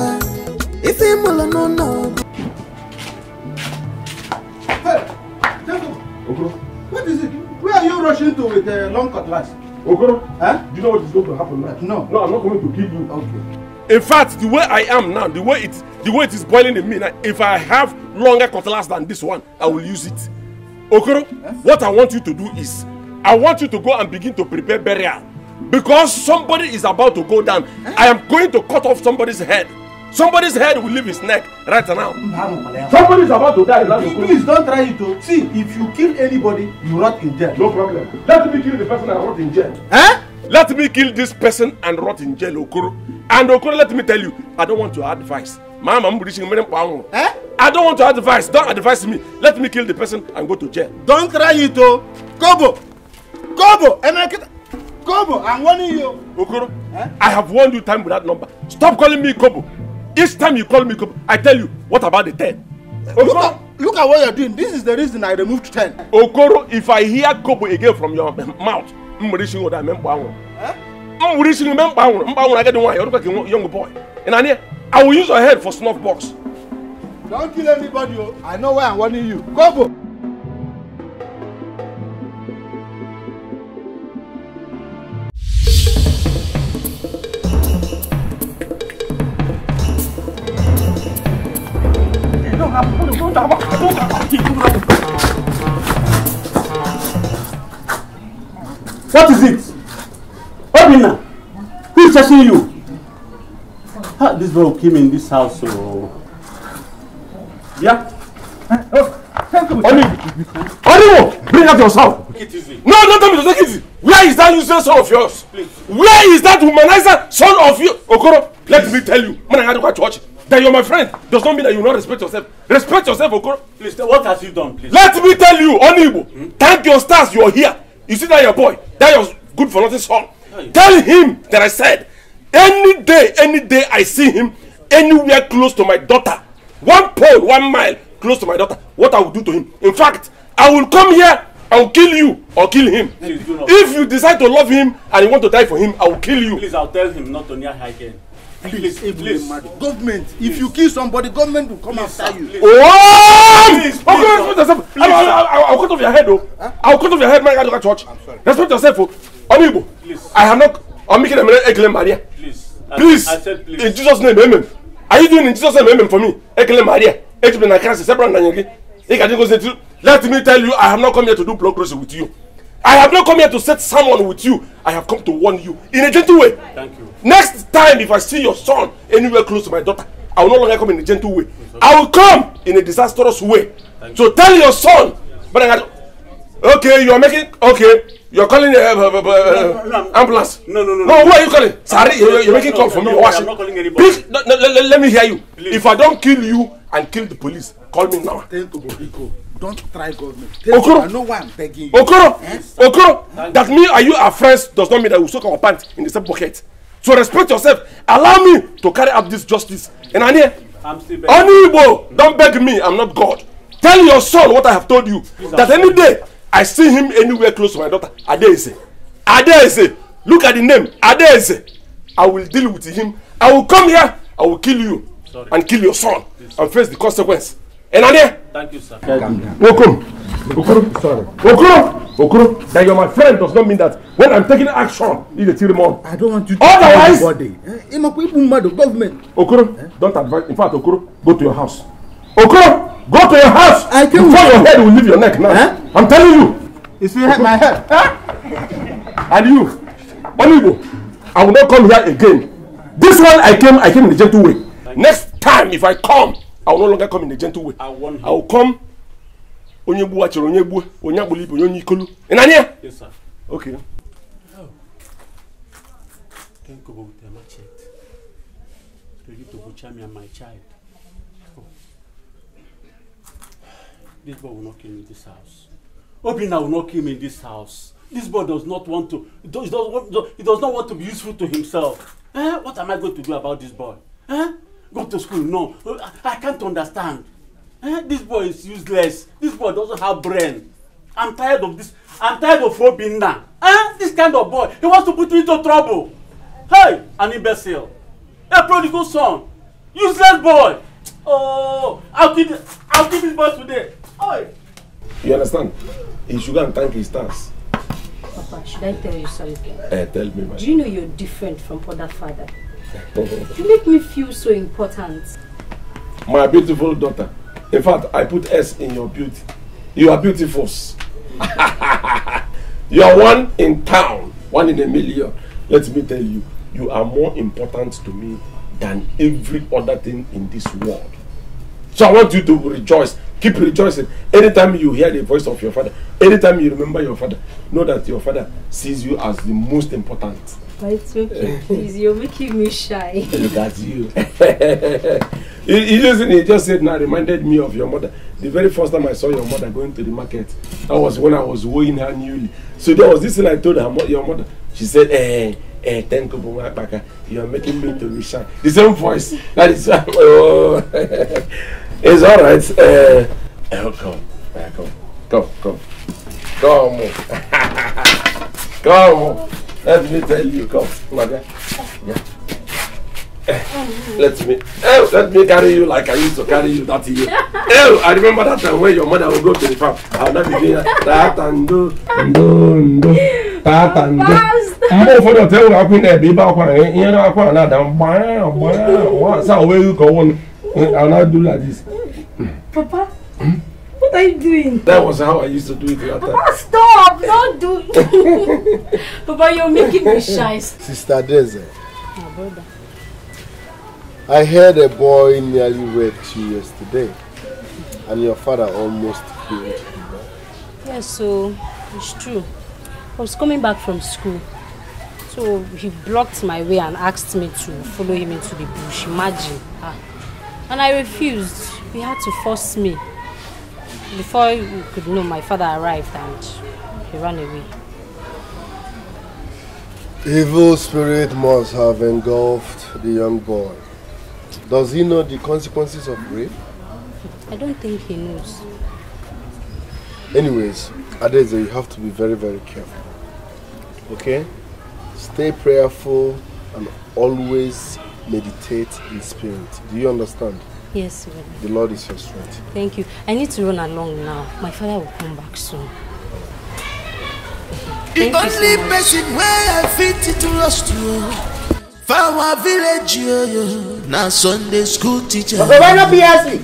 If you will no. Okoro, what is it? Where are you rushing to with the long cutlass? Okoro, huh? Do you know what is going to happen now? No. No, I'm not going to kill you. Okay. In fact, the way I am now, the way it is boiling in me now, if I have longer cutlass than this one, I will use it. Okoro, what I want you to do is, I want you to go and begin to prepare burial. Because somebody is about to go down. I am going to cut off somebody's head. Somebody's head will leave his neck right now. Somebody is about to die. Please don't try it to. See, if you kill anybody, you rot in jail. No problem. Let me kill the person and rot in jail. Let me kill this person and rot in jail, Okoro. And Okoro, let me tell you, I don't want your advice. Mama, I'm reaching I don't want your advice. Don't advise me. Let me kill the person and go to jail. Don't try it to. Kobo, I'm warning you. Okoro, I have warned you time without number. Stop calling me Kobo. Each time you call me Kobo, I tell you, what about the 10? Look at what you're doing. This is the reason I removed 10. Okoro, if I hear Kobo again from your mouth, I'm reaching you. I'm reaching you. I get the one. You're like a young boy. And I will use your head for snuff box. Don't kill anybody. I know why I'm warning you. Kobo. What is it? Obina, who is chasing you? This boy came in this house, so... Yeah? Onimo, bring out your son. Take it easy. No, don't tell me to take it easy. Where is that useless son of yours? Please. Where is that womanizer son of you? Okoro, let me tell you, man, I had to go to church. That you're my friend does not mean that you not respect yourself. Respect yourself, Okoro. Please, what has you done, please? Let me tell you, Onibo, thank your stars you are here. You see that your boy, that your good for nothing son. Tell him that I said, any day I see him anywhere close to my daughter, 1 pole, 1 mile close to my daughter, what I will do to him. In fact, I will come here and kill you or kill him. Please do not. If you decide to love him and you want to die for him, I will kill you. Please, I'll tell him not to near her again. Please. Government, if you kill somebody, government will come after you. Please, respect yourself. I'll cut off your head, though. I'll cut off your head, man. I go to church. I'm sorry. Respect yourself, Onibo. Please. I have not. I'm making a Ekele Maria. Please. Please. I said please. In Jesus' name, amen. Are you doing in Jesus' name, amen for me? Ekele Maria. Let me tell you, I have not come here to do blood pressure with you. I have not come here to set someone with you. I have come to warn you in a gentle way. Thank you. Next time, if I see your son anywhere close to my daughter, I will no longer come in a gentle way. I will come in a disastrous way. So tell your son. But okay, you are making. Okay, you are calling ambulance. No. Who are you calling? Sorry, you're making call for me. I'm not calling anybody. Please, let me hear you. Please. If I don't kill you and kill the police, call me now. don't try government. Okoro, I know why I'm begging you. Okoro, Yes? Okoro, that me and you are friends does not mean that we soak our pants in the same pocket. So respect yourself. Allow me to carry out this justice. And Anye, I'm still begging. Onibo, don't beg me. I'm not God. Tell your son what I have told you. That any day I see him anywhere close to my daughter, Adeze. Adeze. Look at the name, Adeze. I will deal with him. I will come here. I will kill you. Sorry. And kill your son and face the consequence. And Anye. Thank you, sir. Welcome. Okoro, sorry. Okoro, that you're my friend does not mean that when I'm taking action, it's a ceremony. I don't want you to otherwise, tell anybody. Government. Okoro, don't advise. In fact, Okoro, go to your house. Okoro, go to your house. I came before your head will leave your neck now. I'm telling you. You see my head? And you, Onibo, I will not come here again. This one I came in a gentle way. Next time, if I come, I will no longer come in a gentle way. I will come. Onyebu wachero onyebu, onyabuli bo onyikolu. Enania? Yes, sir. Okay. Oh. Can't go with the machete. Ready to butcher me and my child. Oh. This boy will not kill me in this house. Obina will not kill me in this house. This boy does not want to. He does not want to be useful to himself. What am I going to do about this boy? Go to school? No, I can't understand. This boy is useless. This boy doesn't have brain. I'm tired of this. I'm tired of Obina. This kind of boy, he wants to put me into trouble. Hey, an imbecile. A prodigal son. Useless boy. Oh, I'll kill this boy today. Oi. You understand? He should go and thank his stars. Papa, should I tell you something? Tell me, man. Do you know you're different from other father? You make me feel so important. My beautiful daughter. In fact, I put S in your beauty. You are beautiful. You are one in town, one in a million. Let me tell you, you are more important to me than every other thing in this world. So I want you to rejoice. Keep rejoicing. Anytime you hear the voice of your father, anytime you remember your father, know that your father sees you as the most important. But it's okay, please. You're making me shy. Look at you. He just said now reminded me of your mother. The very first time I saw your mother going to the market, that was when I was weighing her newly. So there was this thing I told her, your mother. She said, thank you, Baka. You are making me to be shy. The same voice. That is it's all right. Come. Let me tell you, come. Yeah. Let me carry you like I used to carry you that year. I remember that time when your mother would go to the farm. I'll not be doing that and do. That and do. More for the tell up in there, be back one. You know, I put another. So where you go on? I'll not do like this. Papa, what are you doing? That was how I used to do it that time. Papa, stop! Don't do it. Papa, you're making me shy. Sister Deze. My brother. I heard a boy nearly raped you yesterday, and your father almost killed him. Yes, so it's true. I was coming back from school, so he blocked my way and asked me to follow him into the bush. Imagine. And I refused. He had to force me. Before we could know, my father arrived and he ran away. Evil spirit must have engulfed the young boy. Does he know the consequences of rape? I don't think he knows. Anyways, Adeze, you have to be very, very careful. Okay? Stay prayerful and always meditate in spirit. Do you understand? Yes, brother. The Lord is your strength. Thank you. I need to run along now. My father will come back soon. The only person where I fit to lost you. For our village, now Sunday school teacher. Why not be asleep?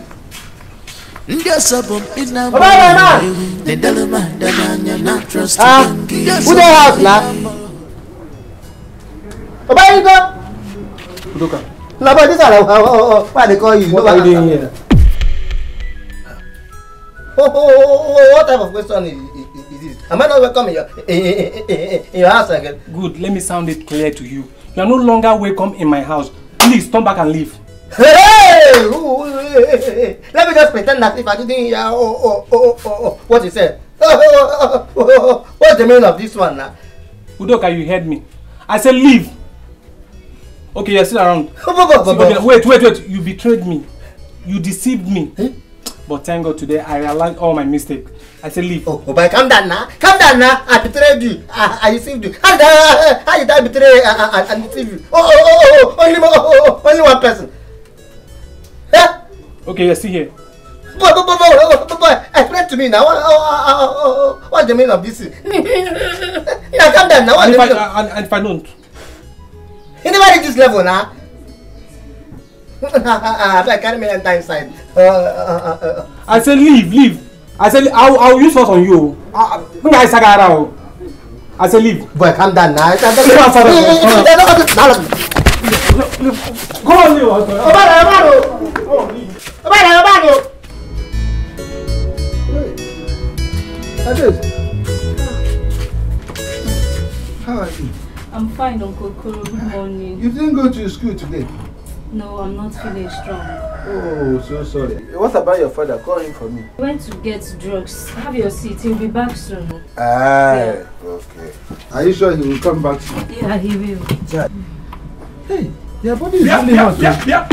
Just a bump in a the Delman, the man you're not trusting. Who the house now? Where you go? Look. No, but this is why they call you. What are you doing here? What type of question is this? Am I not welcome in your house again? Good, let me sound it clear to you. You are no longer welcome in my house. Please, turn back and leave. Hey! Let me just pretend that if I didn't hear what you said. What's the meaning of this one now? Udoka, you heard me. I said leave. Okay, you're still around. Wait. You betrayed me. You deceived me. But thank God today I realized all my mistakes. I said leave. Oh, but calm down now. Calm down now. I betrayed you. I deceived you. How did I betray and deceive you? Only one person. Okay, you're still here. But explain to me now. What's the meaning of this? Now calm down now. And if I don't? You never reach this level now. I carry me enter inside. I said leave. I said I'll use force on you. I said leave. Boy, calm down now. Go on, you. How are you? I'm fine, Uncle Koro. Good morning. You didn't go to school today? No, I'm not feeling strong. Oh, so sorry. What about your father? Call him for me. He went to get drugs. Have your seat. He'll be back soon. Okay. Are you sure he will come back soon? Yeah, he will. Hey, your body is really hot. Yeah.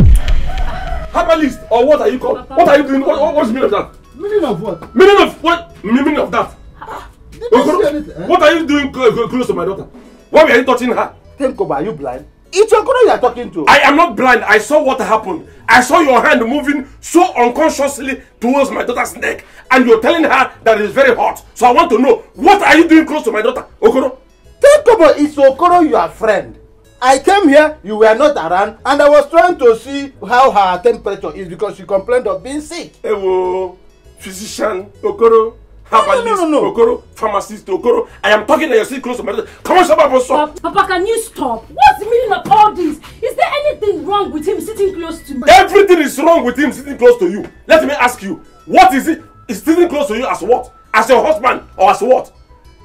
Herbalist, or what are you called? What are you doing? What's the meaning of that? Meaning of what? Meaning of what? Meaning of that? What are you doing close to my daughter? Why were you touching her? Tenkoba, are you blind? It's your girl you are talking to. I am not blind. I saw what happened. I saw your hand moving so unconsciously towards my daughter's neck, and you're telling her that it's very hot. So I want to know, what are you doing close to my daughter, Okoro? Tenkoba, it's Okoro, your friend. I came here, you were not around, and I was trying to see how her temperature is because she complained of being sick. Ewo, physician, Okoro. Herbalist, No. Okoro, pharmacist, Okoro. I am talking and you're still close to my daughter. Come on, stop. Papa, can you stop? What's the meaning of all this? Is there anything wrong with him sitting close to me? Everything is wrong with him sitting close to you. Let me ask you, what is it? Is sitting close to you as what? As your husband or as what?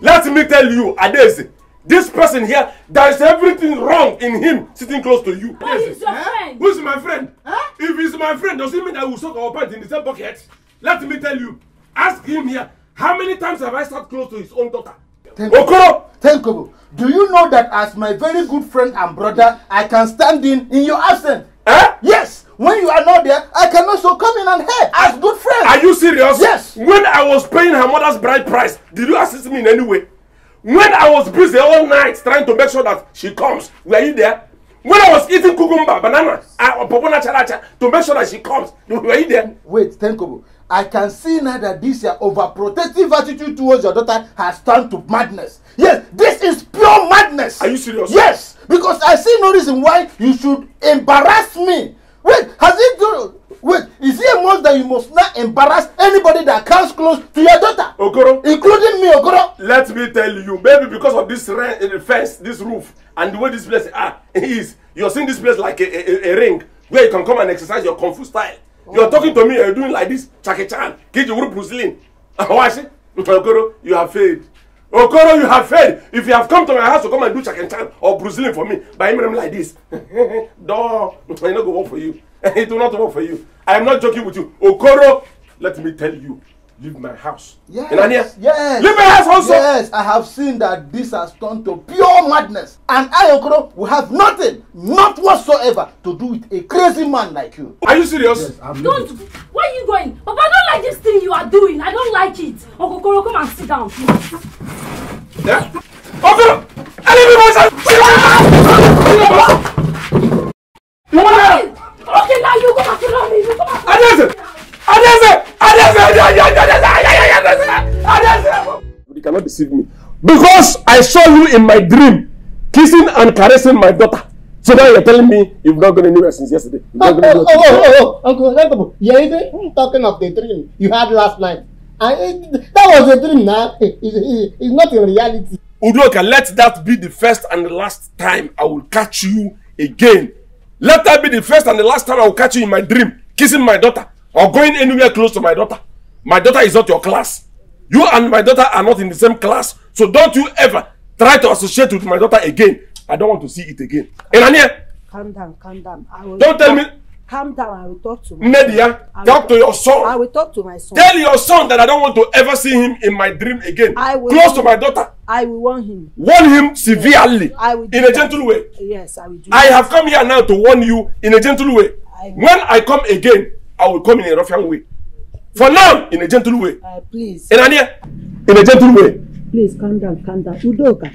Let me tell you, Adesi, this person here, there is everything wrong in him sitting close to you. But he's your friend. Who's my friend? If he's my friend, does it mean that we soak our pants in the same bucket? Let me tell you, ask him here, how many times have I sat close to his own daughter? Okoro! Tenkobo, do you know that as my very good friend and brother, I can stand in your absence? Yes! When you are not there, I can also come in and help as good friends. Are you serious? Yes! When I was paying her mother's bride price, did you assist me in any way? When I was busy all night trying to make sure that she comes, were you there? When I was eating cucumber, banana, popona characha to make sure that she comes, were you there? Wait, Tenkobo. I can see now that this your overprotective attitude towards your daughter has turned to madness. Yes, this is pure madness. Are you serious? Yes, because I see no reason why you should embarrass me. Wait, is it a must that you must not embarrass anybody that comes close to your daughter? Okoro, including me, Okoro. Let me tell you, maybe because of this fence, this roof, and the way this place is, you're seeing this place like a ring where you can come and exercise your Kung Fu style. You're talking to me, you're doing like this, Jackie Chan, Bruce Lee. Okoro, you have failed. Okoro, you have failed. If you have come to my house to come and do Jackie Chan or Bruce Lee for me, by him like this, no, it's not going to work for you. It will not work for you. I am not joking with you. Okoro, let me tell you, leave my house. Yes. Leave my house also. Yes, I have seen that this has turned to pure madness. And I, Okoro, will have nothing, not whatsoever, to do with a crazy man like you. Are you serious? Yes, I'm Don't. Where are you going? Papa, I don't like this thing you are doing. I don't like it. Uncle Koro, come and sit down, please. Yeah? Okoro! Okay, now you go back to me. You go back. You cannot deceive me. Because I saw you in my dream kissing and caressing my daughter. So now you're telling me you've not gone anywhere since yesterday. Uncle, you're even talking of the dream you had last night. That was a dream now. It's not in reality. Udoka, let that be the first and the last time I will catch you again. Let that be the first and the last time I will catch you in my dream, kissing my daughter or going anywhere close to my daughter. My daughter is not your class. You and my daughter are not in the same class. So don't you ever try to associate with my daughter again. I don't want to see it again. Enania, Calm down. don't tell me. Calm down. I will talk to my Media, talk to your son. I will talk to my son. Tell your son that I don't want to ever see him in my dream again. I will. Close to my daughter. I will warn him. Warn him severely. I will in a gentle way. Yes, I will do I that. have come here now to warn you in a gentle way. When I come again, I will come in a ruffian way. For now, in a gentle way. Please. In a gentle way. Please calm down, calm down. Udoka.